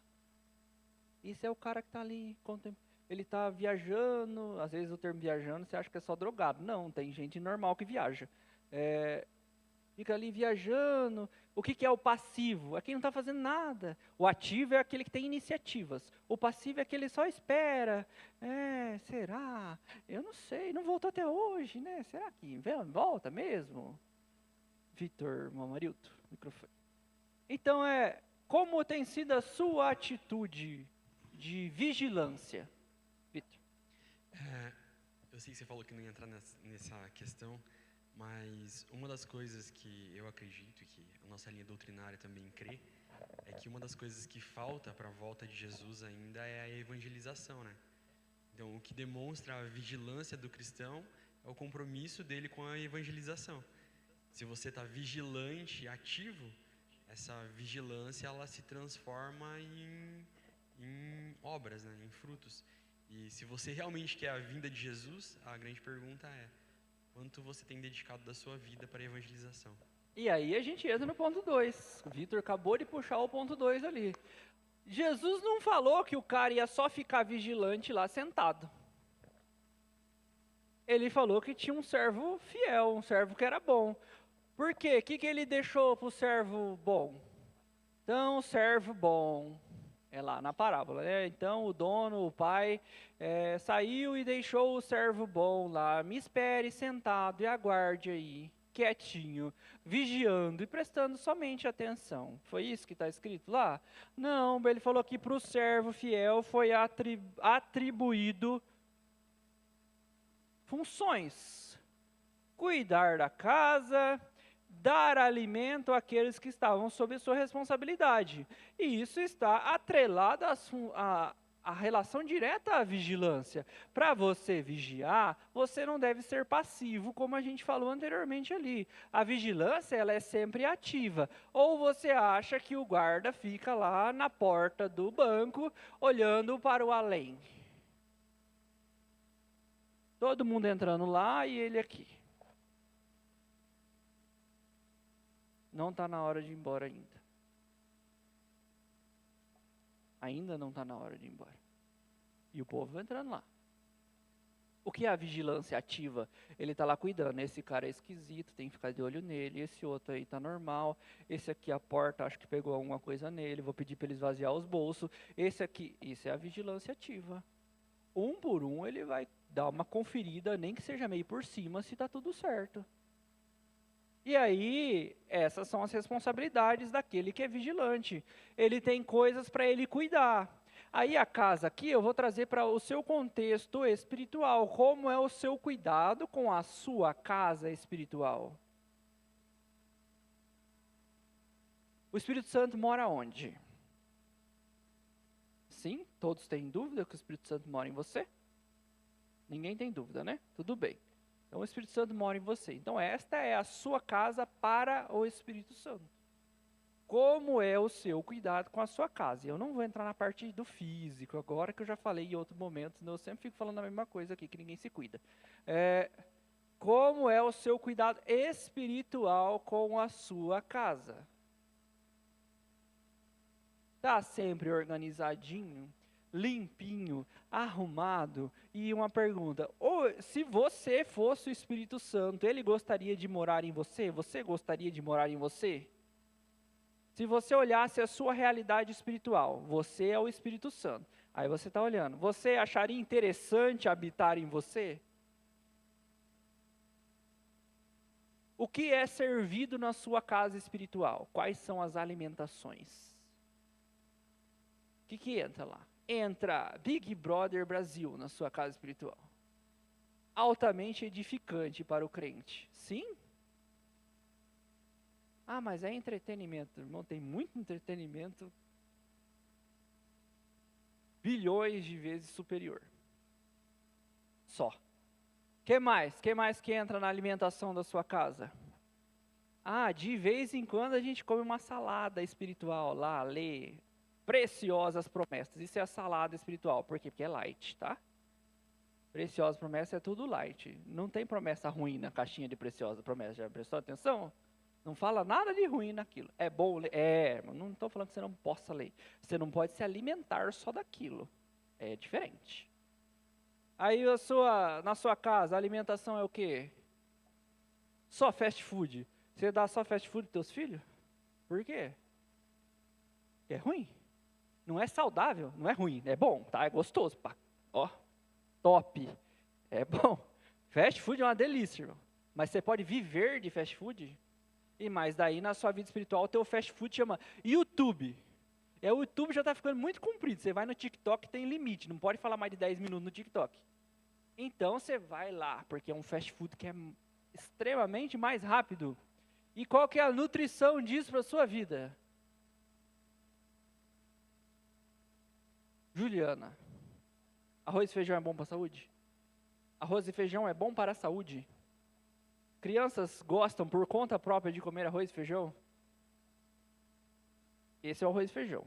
Isso é o cara que está ali, ele está viajando. Às vezes o termo viajando, você acha que é só drogado. Não, tem gente normal que viaja. Fica ali viajando. O que é o passivo? É quem não está fazendo nada. O ativo é aquele que tem iniciativas. O passivo é aquele que só espera. Será? Eu não sei, não voltou até hoje, né? Será que volta mesmo? Vitor Mamarilto, microfone. Então, como tem sido a sua atitude de vigilância, Vitor? Eu sei que você falou que não ia entrar nessa questão, mas uma das coisas que eu acredito, que a nossa linha doutrinária também crê, é que uma das coisas que falta para a volta de Jesus ainda é a evangelização, né? Então, o que demonstra a vigilância do cristão é o compromisso dele com a evangelização. Se você está vigilante, ativo, essa vigilância ela se transforma em obras, né? Em frutos. E se você realmente quer a vinda de Jesus, a grande pergunta é: quanto você tem dedicado da sua vida para a evangelização? E aí a gente entra no ponto 2. O Vitor acabou de puxar o ponto 2 ali. Jesus não falou que o cara ia só ficar vigilante lá sentado. Ele falou que tinha um servo fiel, um servo que era bom. Por quê? O que ele deixou para o servo bom? Então, o servo bom, é lá na parábola, né? Então, o dono, o pai, saiu e deixou o servo bom lá. Me espere sentado e aguarde aí, quietinho, vigiando e prestando somente atenção. Foi isso que está escrito lá? Não, ele falou que para o servo fiel foi atribuído funções. Cuidar da casa, dar alimento àqueles que estavam sob sua responsabilidade. E isso está atrelado à relação direta à vigilância. Para você vigiar, você não deve ser passivo, como a gente falou anteriormente ali. A vigilância, ela é sempre ativa. Ou você acha que o guarda fica lá na porta do banco, olhando para o além. Todo mundo entrando lá e ele aqui. Não está na hora de ir embora ainda. Ainda não está na hora de ir embora. E o povo entrando lá. O que é a vigilância ativa? Ele está lá cuidando. Esse cara é esquisito, tem que ficar de olho nele. Esse outro aí está normal. Esse aqui, a porta, acho que pegou alguma coisa nele. Vou pedir para ele esvaziar os bolsos. Esse aqui, isso é a vigilância ativa. Um por um, ele vai dar uma conferida, nem que seja meio por cima, se está tudo certo. E aí, essas são as responsabilidades daquele que é vigilante. Ele tem coisas para ele cuidar. Aí a casa aqui, eu vou trazer para o seu contexto espiritual. Como é o seu cuidado com a sua casa espiritual? O Espírito Santo mora onde? Sim? Todos têm dúvida que o Espírito Santo mora em você? Ninguém tem dúvida, né? Tudo bem. Então o Espírito Santo mora em você. Então esta é a sua casa para o Espírito Santo. Como é o seu cuidado com a sua casa? Eu não vou entrar na parte do físico agora, que eu já falei em outro momento, senão eu sempre fico falando a mesma coisa aqui, que ninguém se cuida. Como é o seu cuidado espiritual com a sua casa? Está sempre organizadinho, limpinho, arrumado? E uma pergunta: se você fosse o Espírito Santo, ele gostaria de morar em você? Você gostaria de morar em você? Se você olhasse a sua realidade espiritual, você é o Espírito Santo. Aí você está olhando, você acharia interessante habitar em você? O que é servido na sua casa espiritual? Quais são as alimentações? O que entra lá? Entra Big Brother Brasil na sua casa espiritual. Altamente edificante para o crente. Sim? Ah, mas é entretenimento. Irmão, tem muito entretenimento bilhões de vezes superior. Só. Que mais? Que mais que entra na alimentação da sua casa? Ah, de vez em quando a gente come uma salada espiritual lá, lê Preciosas Promessas. Isso é a salada espiritual. Por quê? Porque é light, tá? Preciosas Promessas é tudo light. Não tem promessa ruim na caixinha de Preciosas Promessas. Já prestou atenção? Não fala nada de ruim naquilo. É bom ler? É, não estou falando que você não possa ler. Você não pode se alimentar só daquilo. É diferente. Aí na sua casa, a alimentação é o quê? Só fast food. Você dá só fast food para teus filhos? Por quê? É ruim. Não é saudável, não é ruim. É bom, tá? É gostoso. Pá. Ó, top. É bom. Fast food é uma delícia, irmão. Mas você pode viver de fast food? E mais daí, na sua vida espiritual, o teu fast food chama YouTube. O YouTube já está ficando muito comprido. Você vai no TikTok, tem limite. Não pode falar mais de 10 minutos no TikTok. Então, você vai lá, porque é um fast food que é extremamente mais rápido. E qual que é a nutrição disso para a sua vida? Juliana, arroz e feijão é bom para a saúde? Arroz e feijão é bom para a saúde? Crianças gostam por conta própria de comer arroz e feijão? Esse é o arroz e feijão.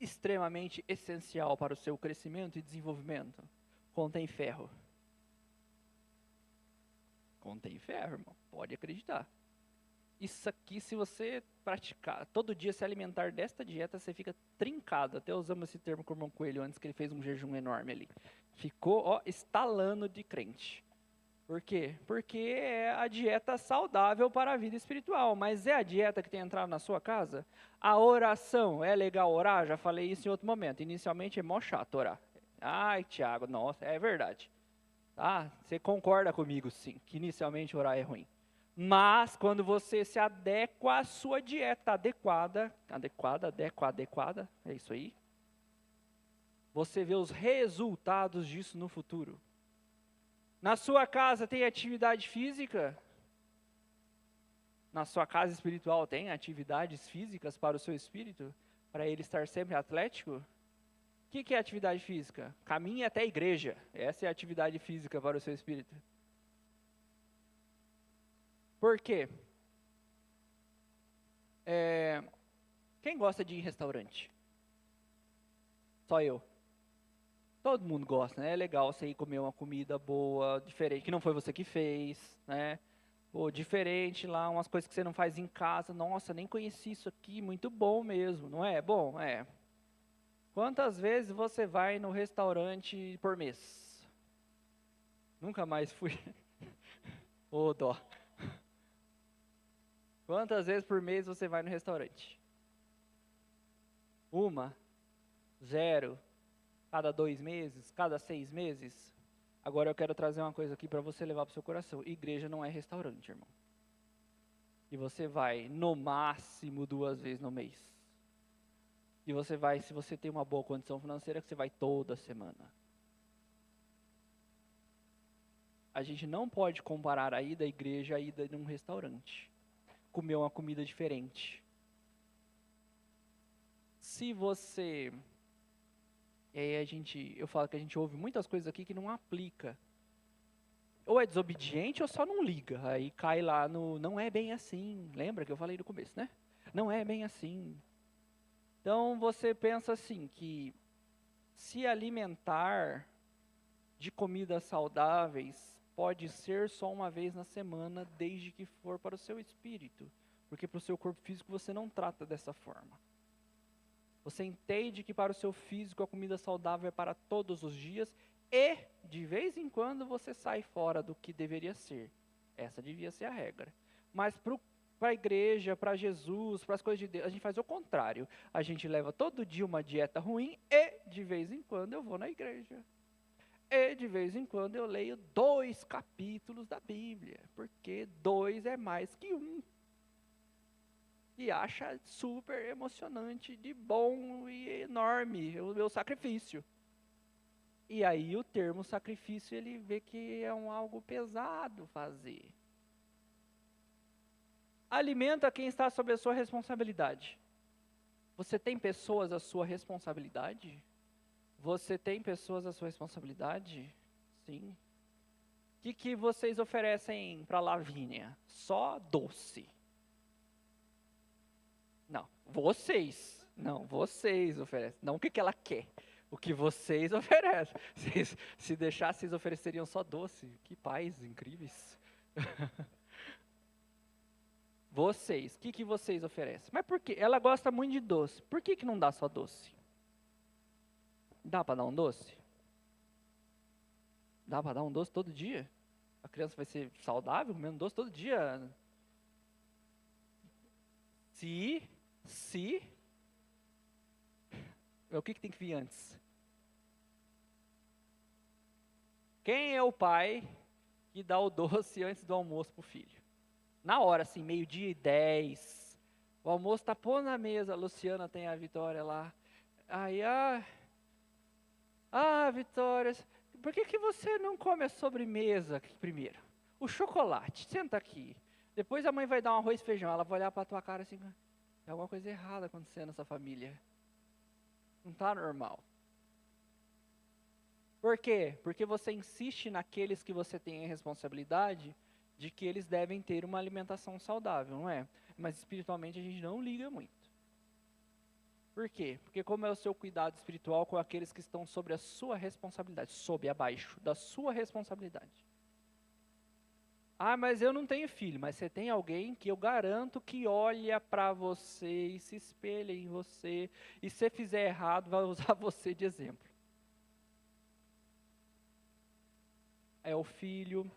Extremamente essencial para o seu crescimento e desenvolvimento. Contém ferro. Contém ferro, irmão. Pode acreditar. Isso aqui, se você praticar, todo dia se alimentar desta dieta, você fica trincado. Até usamos esse termo com o irmão Coelho antes, que ele fez um jejum enorme ali. Ficou, ó, estalando de crente. Por quê? Porque é a dieta saudável para a vida espiritual. Mas é a dieta que tem entrado na sua casa? A oração, é legal orar? Já falei isso em outro momento. Inicialmente é mó chato orar. Ai, Tiago, nossa, é verdade. Tá? Você concorda comigo, sim, que inicialmente orar é ruim. Mas quando você se adequa à sua dieta adequada, é isso aí. Você vê os resultados disso no futuro. Na sua casa tem atividade física? Na sua casa espiritual tem atividades físicas para o seu espírito? Para ele estar sempre atlético? O que é atividade física? Caminhe até a igreja. Essa é a atividade física para o seu espírito. Por quê? Quem gosta de ir em restaurante? Só eu. Todo mundo gosta, né? É legal você ir comer uma comida boa, diferente, que não foi você que fez, né? Ou diferente lá, umas coisas que você não faz em casa. Nossa, nem conheci isso aqui, muito bom mesmo, não é? Bom, é. Quantas vezes você vai no restaurante por mês? Nunca mais fui. Ô, dó. Quantas vezes por mês você vai no restaurante? 1, 0, cada 2 meses, cada 6 meses? Agora eu quero trazer uma coisa aqui para você levar para o seu coração. Igreja não é restaurante, irmão. E você vai no máximo 2 vezes no mês. E você vai, se você tem uma boa condição financeira, que você vai toda semana. A gente não pode comparar a ida à igreja à ida num restaurante. Comer uma comida diferente. Se você... eu falo que a gente ouve muitas coisas aqui que não aplica. Ou é desobediente ou só não liga. Aí cai lá no, não é bem assim. Lembra que eu falei no começo, né? Não é bem assim. Então você pensa assim, que se alimentar de comidas saudáveis pode ser só uma vez na semana, desde que for para o seu espírito. Porque para o seu corpo físico você não trata dessa forma. Você entende que para o seu físico a comida saudável é para todos os dias e, de vez em quando, você sai fora do que deveria ser. Essa devia ser a regra. Mas para a igreja, para Jesus, para as coisas de Deus, a gente faz o contrário. A gente leva todo dia uma dieta ruim e, de vez em quando, eu vou na igreja. E de vez em quando eu leio 2 capítulos da Bíblia, porque 2 é mais que 1. E acha super emocionante, de bom e enorme o meu sacrifício. E aí o termo sacrifício, ele vê que é algo pesado fazer. Alimenta quem está sob a sua responsabilidade. Você tem pessoas à sua responsabilidade? Você tem pessoas à sua responsabilidade? Sim. O que vocês oferecem para Lavínia? Só doce. Não, vocês. Não, vocês oferecem. Não o que ela quer. O que vocês oferecem. Se deixar, vocês ofereceriam só doce. Que pais incríveis. Vocês, o que vocês oferecem? Mas por quê? Ela gosta muito de doce. Por que não dá só doce? Dá para dar um doce? Dá para dar um doce todo dia? A criança vai ser saudável comendo doce todo dia? Se... O que tem que vir antes? Quem é o pai que dá o doce antes do almoço para o filho? Na hora, assim, 12:10. O almoço está pondo na mesa. A Luciana tem a Vitória lá. Aí, Vitória, por que você não come a sobremesa primeiro? O chocolate, senta aqui. Depois a mãe vai dar um arroz e feijão. Ela vai olhar para a tua cara assim, tem alguma coisa errada acontecendo nessa família. Não está normal. Por quê? Porque você insiste naqueles que você tem a responsabilidade de que eles devem ter uma alimentação saudável, não é? Mas espiritualmente a gente não liga muito. Por quê? Porque como é o seu cuidado espiritual com aqueles que estão sobre a sua responsabilidade, abaixo da sua responsabilidade. Mas eu não tenho filho, mas você tem alguém que eu garanto que olha para você e se espelha em você, e se fizer errado vai usar você de exemplo. É o filho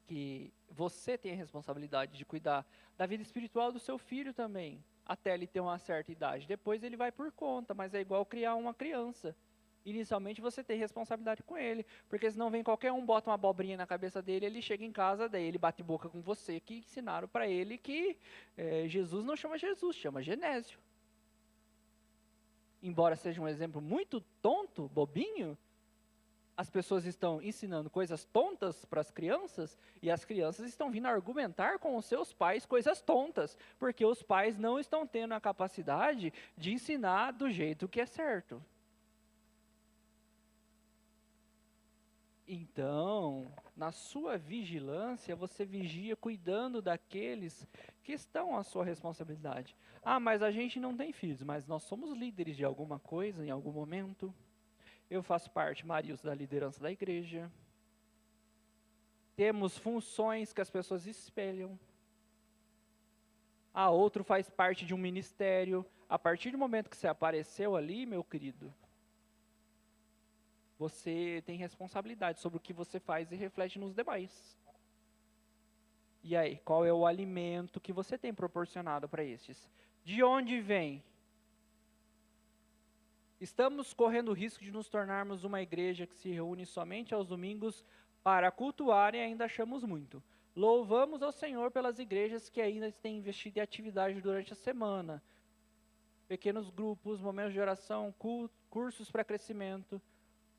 que você tem a responsabilidade de cuidar da vida espiritual do seu filho também, até ele ter uma certa idade. Depois ele vai por conta, mas é igual criar uma criança. Inicialmente você tem responsabilidade com ele, porque senão vem qualquer um, bota uma abobrinha na cabeça dele, ele chega em casa, daí ele bate boca com você, que ensinaram para ele que Jesus não chama Jesus, chama Genésio. Embora seja um exemplo muito tonto, bobinho, as pessoas estão ensinando coisas tontas para as crianças e as crianças estão vindo argumentar com os seus pais coisas tontas, porque os pais não estão tendo a capacidade de ensinar do jeito que é certo. Então, na sua vigilância, você vigia cuidando daqueles que estão à sua responsabilidade. Mas a gente não tem filhos, mas nós somos líderes de alguma coisa em algum momento. Eu faço parte, Marius, da liderança da igreja. Temos funções que as pessoas espelham. Outro faz parte de um ministério. A partir do momento que você apareceu ali, meu querido, você tem responsabilidade sobre o que você faz e reflete nos demais. E aí, qual é o alimento que você tem proporcionado para estes? De onde vem? Estamos correndo o risco de nos tornarmos uma igreja que se reúne somente aos domingos para cultuar e ainda achamos muito. Louvamos ao Senhor pelas igrejas que ainda têm investido em atividade durante a semana. Pequenos grupos, momentos de oração, cursos para crescimento,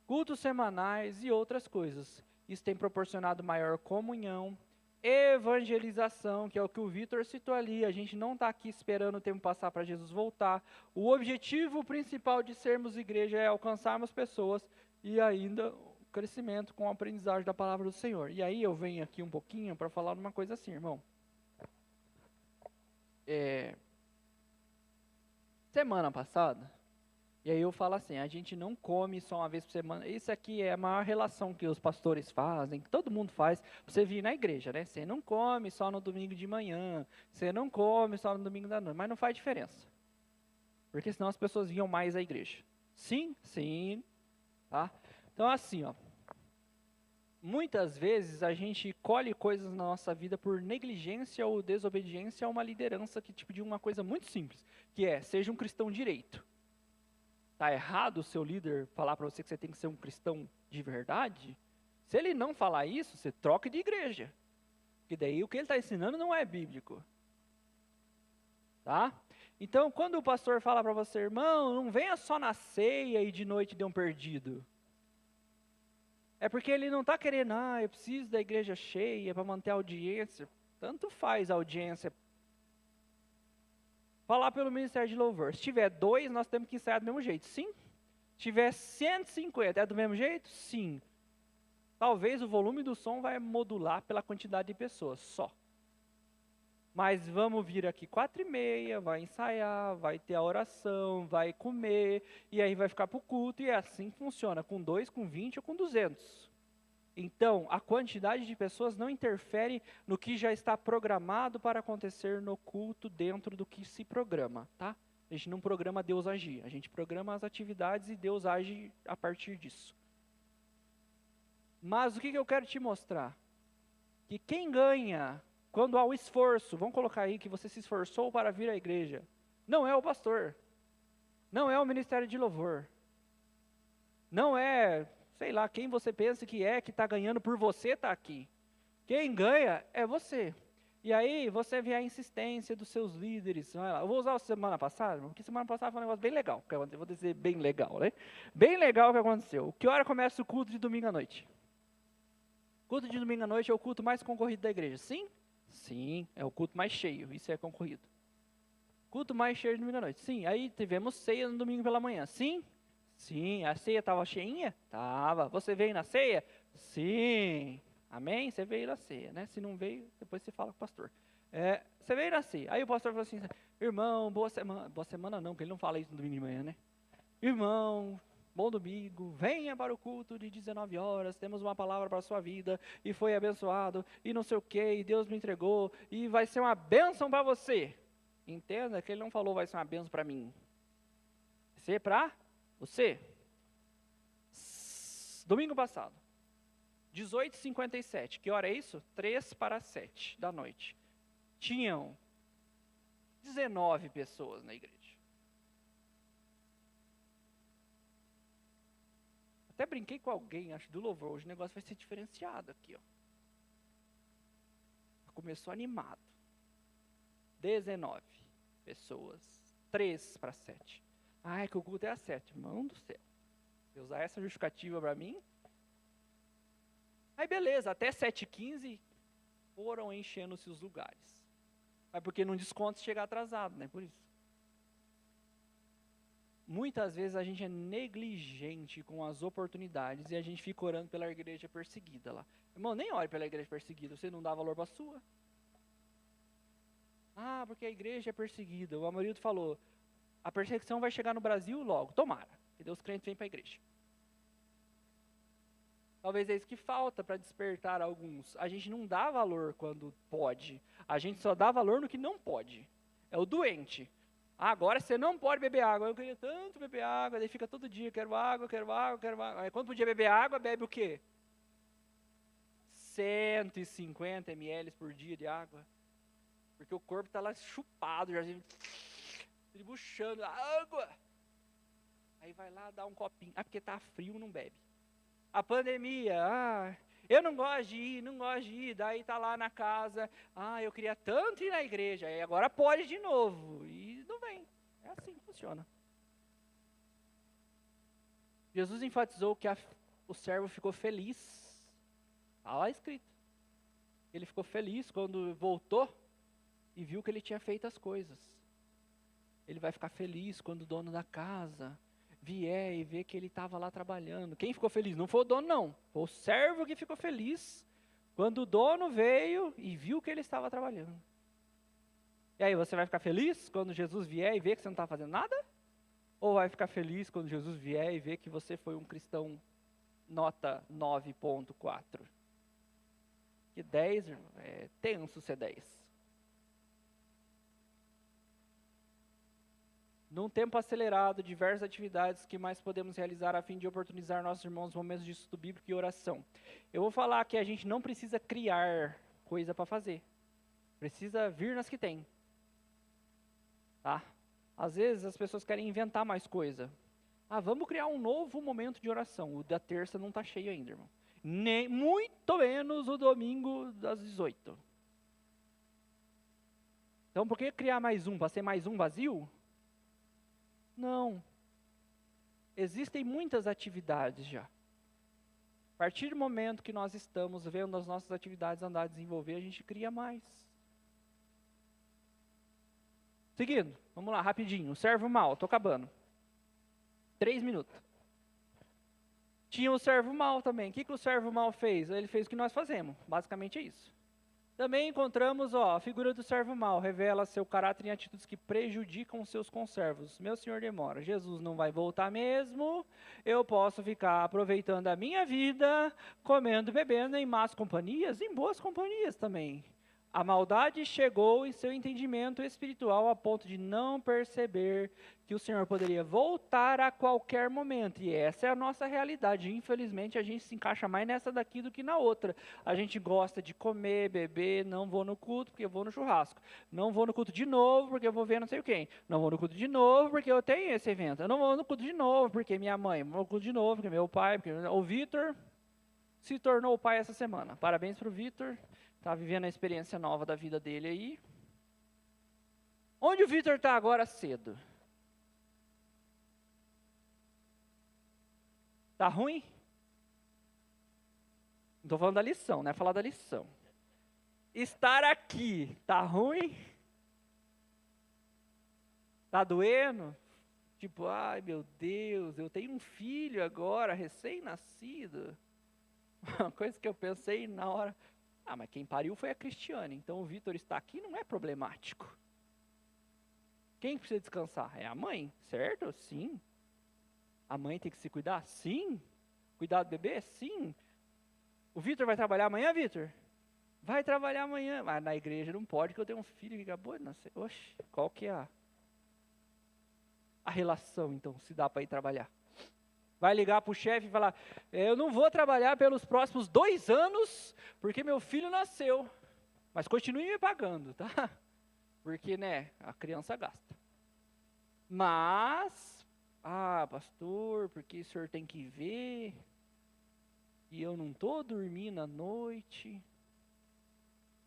cultos semanais e outras coisas. Isso tem proporcionado maior comunhão, evangelização, que é o que o Vitor citou ali. A gente não está aqui esperando o tempo passar para Jesus voltar. O objetivo principal de sermos igreja é alcançarmos pessoas e ainda o crescimento com a aprendizagem da palavra do Senhor. E aí eu venho aqui um pouquinho para falar uma coisa assim, irmão. Semana passada, e aí eu falo assim, a gente não come só uma vez por semana. Isso aqui é a maior relação que os pastores fazem, que todo mundo faz, pra você vir na igreja, né? Você não come só no domingo de manhã, você não come só no domingo da noite, mas não faz diferença. Porque senão as pessoas vinham mais à igreja. Sim, tá? Então assim, muitas vezes a gente colhe coisas na nossa vida por negligência ou desobediência a uma liderança que tipo de uma coisa muito simples, que é, seja um cristão direito. Está errado o seu líder falar para você que você tem que ser um cristão de verdade? Se ele não falar isso, você troca de igreja. Porque daí o que ele está ensinando não é bíblico. Tá? Então, quando o pastor fala para você, irmão, não venha só na ceia e de noite dê um perdido. É porque ele não está querendo, eu preciso da igreja cheia para manter a audiência. Tanto faz a audiência. Falar pelo Ministério de Louvor. Se tiver 2, nós temos que ensaiar do mesmo jeito. Sim. Se tiver 150, é do mesmo jeito? Sim. Talvez o volume do som vai modular pela quantidade de pessoas, só. Mas vamos vir aqui 4h30, vai ensaiar, vai ter a oração, vai comer, e aí vai ficar para o culto, e é assim que funciona, com 2, com 20 ou com 200. Então, a quantidade de pessoas não interfere no que já está programado para acontecer no culto dentro do que se programa, tá? A gente não programa Deus agir, a gente programa as atividades e Deus age a partir disso. Mas o que eu quero te mostrar? Que quem ganha quando há o esforço, vamos colocar aí que você se esforçou para vir à igreja, não é o pastor, não é o ministério de louvor, não é, sei lá, quem você pensa que está ganhando por você estar aqui. Quem ganha é você. E aí você vê a insistência dos seus líderes. Eu vou usar a semana passada, porque semana passada foi um negócio bem legal, eu vou dizer bem legal, né? Bem legal o que aconteceu. Que hora começa o culto de domingo à noite? Culto de domingo à noite é o culto mais concorrido da igreja, sim? Sim, é o culto mais cheio, isso é concorrido. Culto mais cheio de domingo à noite, sim. Aí tivemos ceia no domingo pela manhã, sim? Sim. A ceia estava cheinha? Estava. Você veio na ceia? Sim. Amém? Você veio na ceia, né? Se não veio, depois você fala com o pastor. Você veio na ceia. Aí o pastor falou assim, irmão, boa semana. Boa semana não, porque ele não fala isso no domingo de manhã, né? Irmão, bom domingo, venha para o culto de 19 horas, temos uma palavra para a sua vida, e foi abençoado, e não sei o que, e Deus me entregou, e vai ser uma bênção para você. Entenda que ele não falou vai ser uma bênção para mim. Vai ser para você. Domingo passado, 18h57, que hora é isso? 6:55 da noite. Tinham 19 pessoas na igreja. Até brinquei com alguém, acho, do louvor. Hoje o negócio vai ser diferenciado aqui, ó. Começou animado. 19 pessoas. 6:55. É que o culto é às 7. Mão do céu. Se usar essa justificativa para mim. Aí beleza, até 7h15 foram enchendo-se os lugares. Mas porque não desconto se chegar atrasado, né? Por isso. Muitas vezes a gente é negligente com as oportunidades e a gente fica orando pela igreja perseguida lá. Irmão, nem ore pela igreja perseguida, você não dá valor para a sua. Porque a igreja é perseguida. O Amarildo falou, a perseguição vai chegar no Brasil logo, tomara, que Deus crente vem para a igreja. Talvez é isso que falta para despertar alguns. A gente não dá valor quando pode, a gente só dá valor no que não pode. É o doente. Agora você não pode beber água. Eu queria tanto beber água, daí fica todo dia, quero água, quero água, quero água. Aí quando podia beber água, bebe o quê? 150 ml por dia de água. Porque o corpo está lá chupado, já tribuchando água. Aí vai lá dar um copinho. Porque está frio, não bebe. A pandemia, eu não gosto de ir, daí tá lá na casa, eu queria tanto ir na igreja, aí agora pode de novo, e não vem, é assim que funciona. Jesus enfatizou que o servo ficou feliz, está lá escrito, ele ficou feliz quando voltou e viu que ele tinha feito as coisas. Ele vai ficar feliz quando o dono da casa vier e ver que ele estava lá trabalhando. Quem ficou feliz? Não foi o dono, não. Foi o servo que ficou feliz quando o dono veio e viu que ele estava trabalhando. E aí, você vai ficar feliz quando Jesus vier e ver que você não está fazendo nada? Ou vai ficar feliz quando Jesus vier e ver que você foi um cristão nota 9.4? Que 10, irmão, é tenso ser 10. Num tempo acelerado, diversas atividades que mais podemos realizar a fim de oportunizar nossos irmãos momentos de estudo bíblico e oração. Eu vou falar que a gente não precisa criar coisa para fazer. Precisa vir nas que tem. Tá? Às vezes as pessoas querem inventar mais coisa. vamos criar um novo momento de oração. O da terça não está cheio ainda, irmão. Nem, muito menos o domingo das 18. Então, por que criar mais um? Para ser mais um vazio? Não. Existem muitas atividades já. A partir do momento que nós estamos vendo as nossas atividades andar a desenvolver, a gente cria mais. Seguindo, vamos lá, rapidinho. O servo mau, estou acabando. 3 minutos. Tinha o servo mau também. O que o servo mau fez? Ele fez o que nós fazemos. Basicamente é isso. Também encontramos, a figura do servo mau. Revela seu caráter em atitudes que prejudicam seus conservos. Meu Senhor demora. Jesus não vai voltar mesmo. Eu posso ficar aproveitando a minha vida, comendo e bebendo em más companhias, em boas companhias também. A maldade chegou em seu entendimento espiritual a ponto de não perceber que o Senhor poderia voltar a qualquer momento. E essa é a nossa realidade. Infelizmente, a gente se encaixa mais nessa daqui do que na outra. A gente gosta de comer, beber, não vou no culto porque eu vou no churrasco. Não vou no culto de novo porque eu vou ver não sei quem. Não vou no culto de novo porque eu tenho esse evento. Eu não vou no culto de novo porque minha mãe. Não vou no culto de novo porque meu pai. Porque o Vitor se tornou pai essa semana. Parabéns para o Vitor. Está vivendo a experiência nova da vida dele aí. Onde o Vitor está agora cedo? Está ruim? Não estou falando da lição, né? Falar da lição. Estar aqui, está ruim? Está doendo? Tipo, ai meu Deus, eu tenho um filho agora, recém-nascido. Uma coisa que eu pensei na hora... mas quem pariu foi a Cristiane, então o Vitor está aqui não é problemático. Quem precisa descansar? É a mãe, certo? Sim. A mãe tem que se cuidar? Sim. Cuidar do bebê? Sim. O Vitor vai trabalhar amanhã, Vitor? Vai trabalhar amanhã, mas na igreja não pode, que eu tenho um filho que acabou de nascer. Oxe, qual que é a relação, então, se dá para ir trabalhar? Vai ligar para o chefe e falar, eu não vou trabalhar pelos próximos 2 anos, porque meu filho nasceu. Mas continue me pagando, tá? Porque, né, a criança gasta. Mas, pastor, porque o senhor tem que ver, e eu não estou dormindo à noite.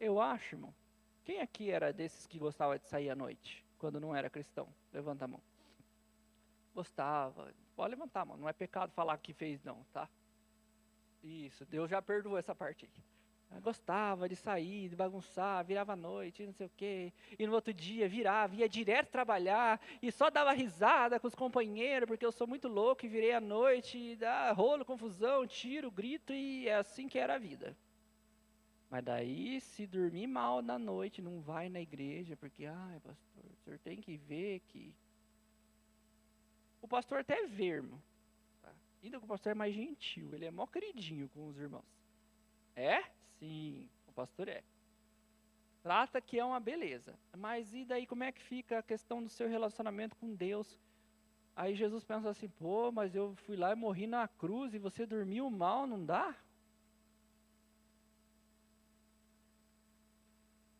Eu acho, irmão, quem aqui era desses que gostava de sair à noite, quando não era cristão? Levanta a mão. Gostava. Pode levantar, mano. Não é pecado falar que fez, não, tá? Isso, Deus já perdoou essa parte aí. Eu gostava de sair, de bagunçar, virava à noite, não sei o quê. E no outro dia virava, ia direto trabalhar e só dava risada com os companheiros, porque eu sou muito louco e virei à noite, e dá rolo, confusão, tiro, grito, e é assim que era a vida. Mas daí, se dormir mal na noite, não vai na igreja, porque, pastor, o senhor tem que ver que... O pastor até vê, irmão. Tá? Ainda que o pastor é mais gentil, ele é mó queridinho com os irmãos. É? Sim, o pastor é. Trata que é uma beleza. Mas e daí como é que fica a questão do seu relacionamento com Deus? Aí Jesus pensa assim, mas eu fui lá e morri na cruz e você dormiu mal, não dá?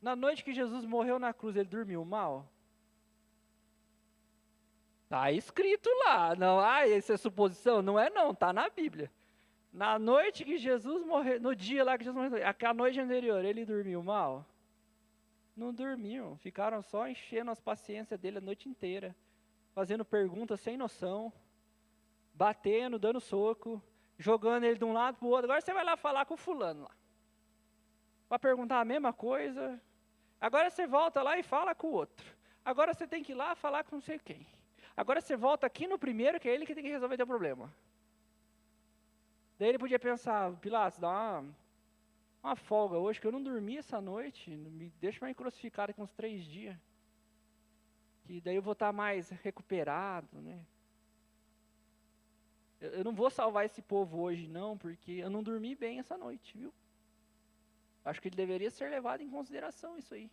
Na noite que Jesus morreu na cruz, ele dormiu mal? Está escrito lá, não, essa é suposição? Não é não, está na Bíblia. Na noite que Jesus morreu, no dia lá que Jesus morreu, a noite anterior, ele dormiu mal? Não dormiu, ficaram só enchendo as paciências dele a noite inteira, fazendo perguntas sem noção, batendo, dando soco, jogando ele de um lado para o outro. Agora você vai lá falar com o fulano lá, para perguntar a mesma coisa. Agora você volta lá e fala com o outro. Agora você tem que ir lá falar com não sei quem. Agora você volta aqui no primeiro, que é ele que tem que resolver teu problema. Daí ele podia pensar, Pilatos, dá uma folga hoje, que eu não dormi essa noite, me deixa mais crucificado aqui uns 3 dias. Que daí eu vou estar mais recuperado, né? Eu não vou salvar esse povo hoje não, porque eu não dormi bem essa noite, viu? Acho que ele deveria ser levado em consideração isso aí,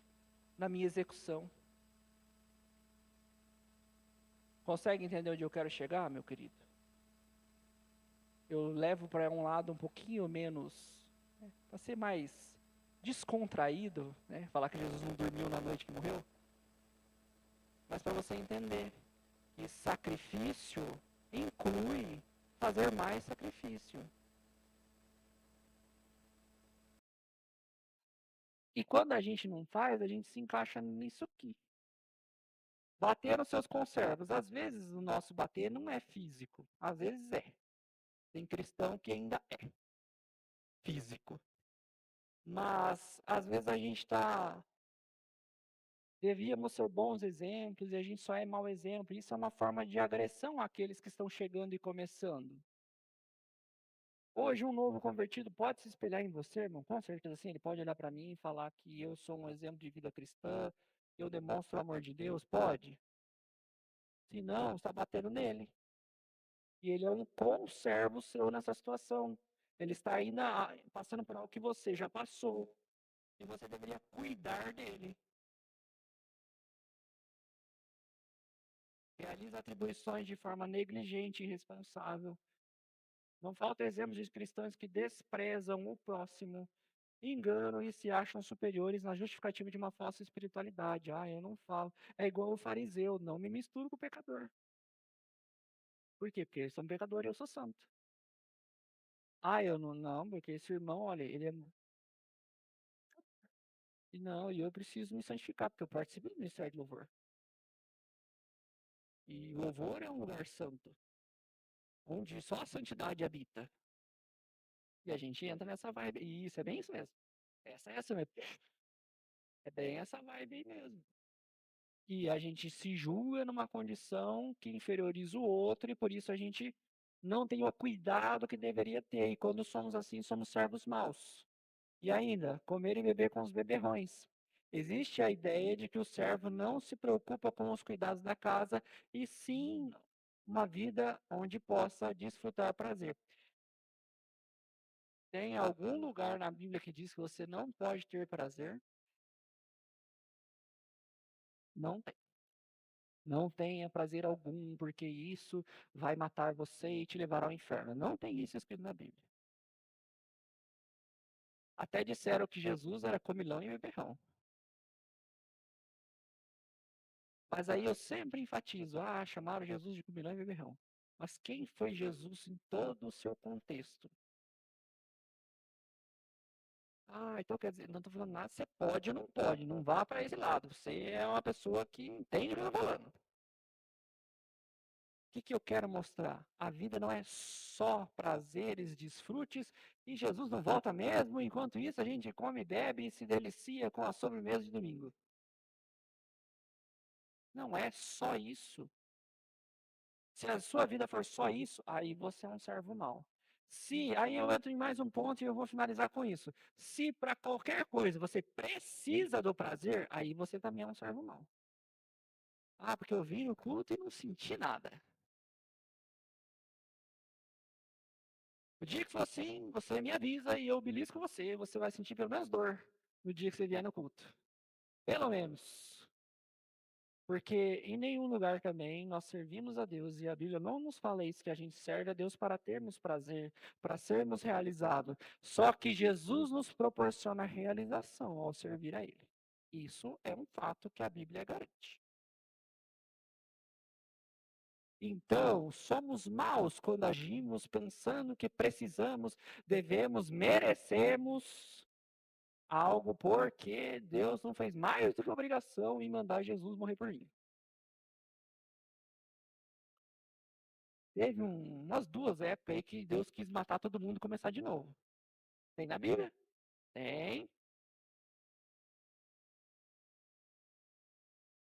na minha execução. Consegue entender onde eu quero chegar, meu querido? Eu levo para um lado um pouquinho menos, para ser mais descontraído, né? Falar que Jesus não dormiu na noite que morreu. Mas para você entender que sacrifício inclui fazer mais sacrifício. E quando a gente não faz, a gente se encaixa nisso aqui. Bater nos seus conservos. Às vezes o nosso bater não é físico, às vezes é. Tem cristão que ainda é físico. Mas às vezes a gente está. Devíamos ser bons exemplos e a gente só é mau exemplo. Isso é uma forma de agressão àqueles que estão chegando e começando. Hoje, um novo convertido pode se espelhar em você, irmão? Com certeza, sim. Ele pode olhar para mim e falar que eu sou um exemplo de vida cristã, que eu demonstro o amor de Deus? Pode. Se não, está batendo nele. E ele é um conservo seu nessa situação. Ele está ainda passando por algo que você já passou. E você deveria cuidar dele. Realiza atribuições de forma negligente e irresponsável. Não falta exemplos de cristãos que desprezam o próximo, enganam e se acham superiores na justificativa de uma falsa espiritualidade. Ah, eu não falo. É igual o fariseu, não me misturo com o pecador. Por quê? Porque eles são pecadores e eu sou santo. Ah, eu não, porque esse irmão, olha, ele é. Não, e eu preciso me santificar, porque eu participo do ministério de louvor. E louvor é um lugar santo, onde só a santidade habita. E a gente entra nessa vibe. E isso, é bem isso mesmo. Essa é essa mesmo. É bem essa vibe aí mesmo. E a gente se julga numa condição que inferioriza o outro e por isso a gente não tem o cuidado que deveria ter. E quando somos assim, somos servos maus. E ainda, comer e beber com os beberrões. Existe a ideia de que o servo não se preocupa com os cuidados da casa e sim uma vida onde possa desfrutar prazer. Tem algum lugar na Bíblia que diz que você não pode ter prazer? Não tem. Não tenha prazer algum, porque isso vai matar você e te levar ao inferno. Não tem isso escrito na Bíblia. Até disseram que Jesus era comilão e beberrão. Mas aí eu sempre enfatizo, chamaram Jesus de comilão e beberrão. Mas quem foi Jesus em todo o seu contexto? Então quer dizer, não estou falando nada, você pode ou não pode, não vá para esse lado. Você é uma pessoa que entende o que eu estou falando. O que eu quero mostrar? A vida não é só prazeres, desfrutes, e Jesus não volta mesmo, enquanto isso a gente come, bebe e se delicia com a sobremesa de domingo. Não é só isso. Se a sua vida for só isso, aí você é um servo mau. Aí eu entro em mais um ponto e eu vou finalizar com isso. Se para qualquer coisa você precisa do prazer, aí você também é um servo mau. Porque eu vim no culto e não senti nada. O dia que for assim, você me avisa e eu belisco você. Você vai sentir pelo menos dor no dia que você vier no culto. Pelo menos. Porque em nenhum lugar também nós servimos a Deus e a Bíblia não nos fala isso, que a gente serve a Deus para termos prazer, para sermos realizados. Só que Jesus nos proporciona realização ao servir a Ele. Isso é um fato que a Bíblia garante. Então, somos maus quando agimos pensando que precisamos, devemos, merecemos algo porque Deus não fez mais do que obrigação em mandar Jesus morrer por mim. Teve umas 2 épocas aí que Deus quis matar todo mundo e começar de novo. Tem na Bíblia? Tem.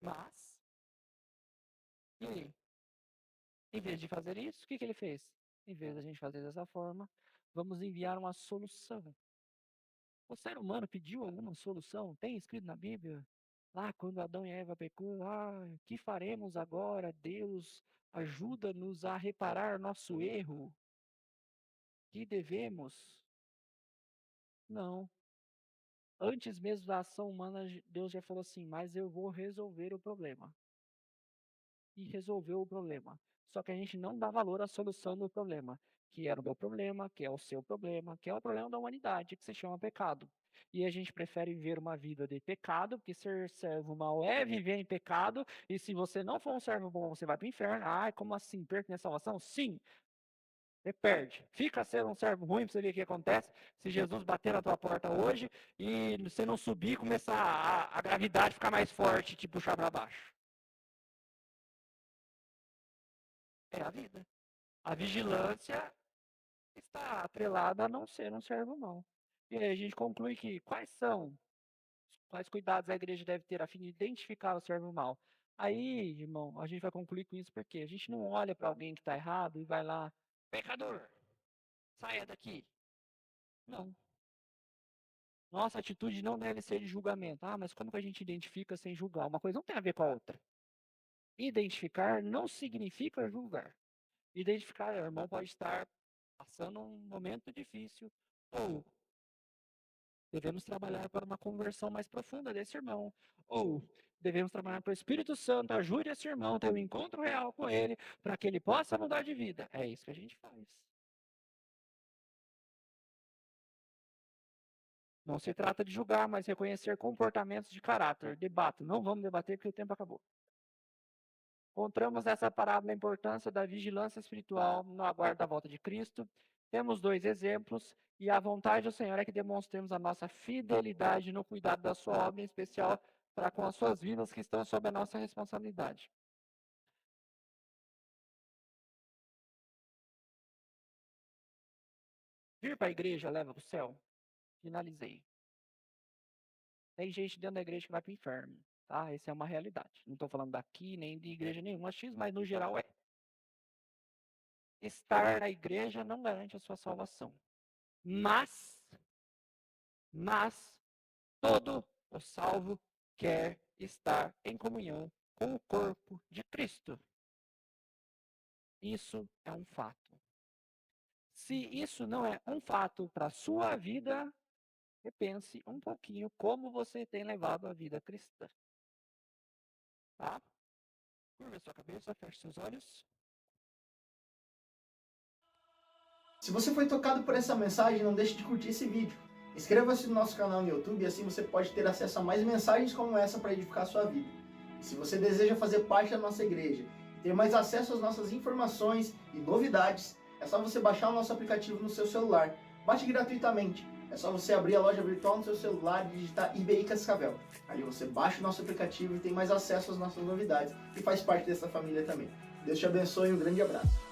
Mas, e aí? Em vez de fazer isso, o que ele fez? Em vez da gente fazer dessa forma, vamos enviar uma solução. O ser humano pediu alguma solução? Tem escrito na Bíblia? Lá quando Adão e Eva pecou, o que faremos agora? Deus, ajuda-nos a reparar nosso erro. Que devemos? Não. Antes mesmo da ação humana, Deus já falou assim: mas eu vou resolver o problema. E resolveu o problema. Só que a gente não dá valor à solução do problema, que era o meu problema, que é o seu problema, que é o problema da humanidade, que se chama pecado. E a gente prefere viver uma vida de pecado, porque ser servo mau é viver em pecado, e se você não for um servo bom, você vai para o inferno. Ah, como assim? Perco minha salvação? Sim, você perde. Fica sendo um servo ruim para você ver o que acontece se Jesus bater na tua porta hoje e você não subir e começar a gravidade ficar mais forte e te puxar para baixo. É a vida. A vigilância está atrelada a não ser um servo mau. E aí a gente conclui que quais cuidados a igreja deve ter a fim de identificar o servo mau. Aí, irmão, a gente vai concluir com isso porque a gente não olha para alguém que está errado e vai lá, pecador, saia daqui. Não. Nossa atitude não deve ser de julgamento. Ah, mas como que a gente identifica sem julgar? Uma coisa não tem a ver com a outra. Identificar não significa julgar. Identificar, o irmão pode estar passando um momento difícil ou devemos trabalhar para uma conversão mais profunda desse irmão. Ou devemos trabalhar para o Espírito Santo ajude esse irmão a ter um encontro real com ele para que ele possa mudar de vida. É isso que a gente faz. Não se trata de julgar, mas reconhecer comportamentos de caráter. Debato. Não vamos debater porque o tempo acabou. Encontramos nessa parábola a importância da vigilância espiritual no aguardo da volta de Cristo. Temos 2 exemplos e a vontade do Senhor é que demonstremos a nossa fidelidade no cuidado da sua obra, em especial para com as suas vidas que estão sob a nossa responsabilidade. Vir para a igreja leva para o céu? Finalizei. Tem gente dentro da igreja que vai para o inferno, tá? Essa é uma realidade. Não estou falando daqui, nem de igreja nenhuma X, mas no geral é. Estar na igreja não garante a sua salvação. Mas todo o salvo quer estar em comunhão com o corpo de Cristo. Isso é um fato. Se isso não é um fato para a sua vida, repense um pouquinho como você tem levado a vida cristã. Tá? Curva sua cabeça, feche seus olhos. Se você foi tocado por essa mensagem, não deixe de curtir esse vídeo. Inscreva-se no nosso canal no YouTube e assim você pode ter acesso a mais mensagens como essa para edificar a sua vida. E se você deseja fazer parte da nossa igreja e ter mais acesso às nossas informações e novidades, é só você baixar o nosso aplicativo no seu celular. Baixe gratuitamente. É só você abrir a loja virtual no seu celular e digitar IBI Cascavel. Ali você baixa o nosso aplicativo e tem mais acesso às nossas novidades e faz parte dessa família também. Deus te abençoe e um grande abraço.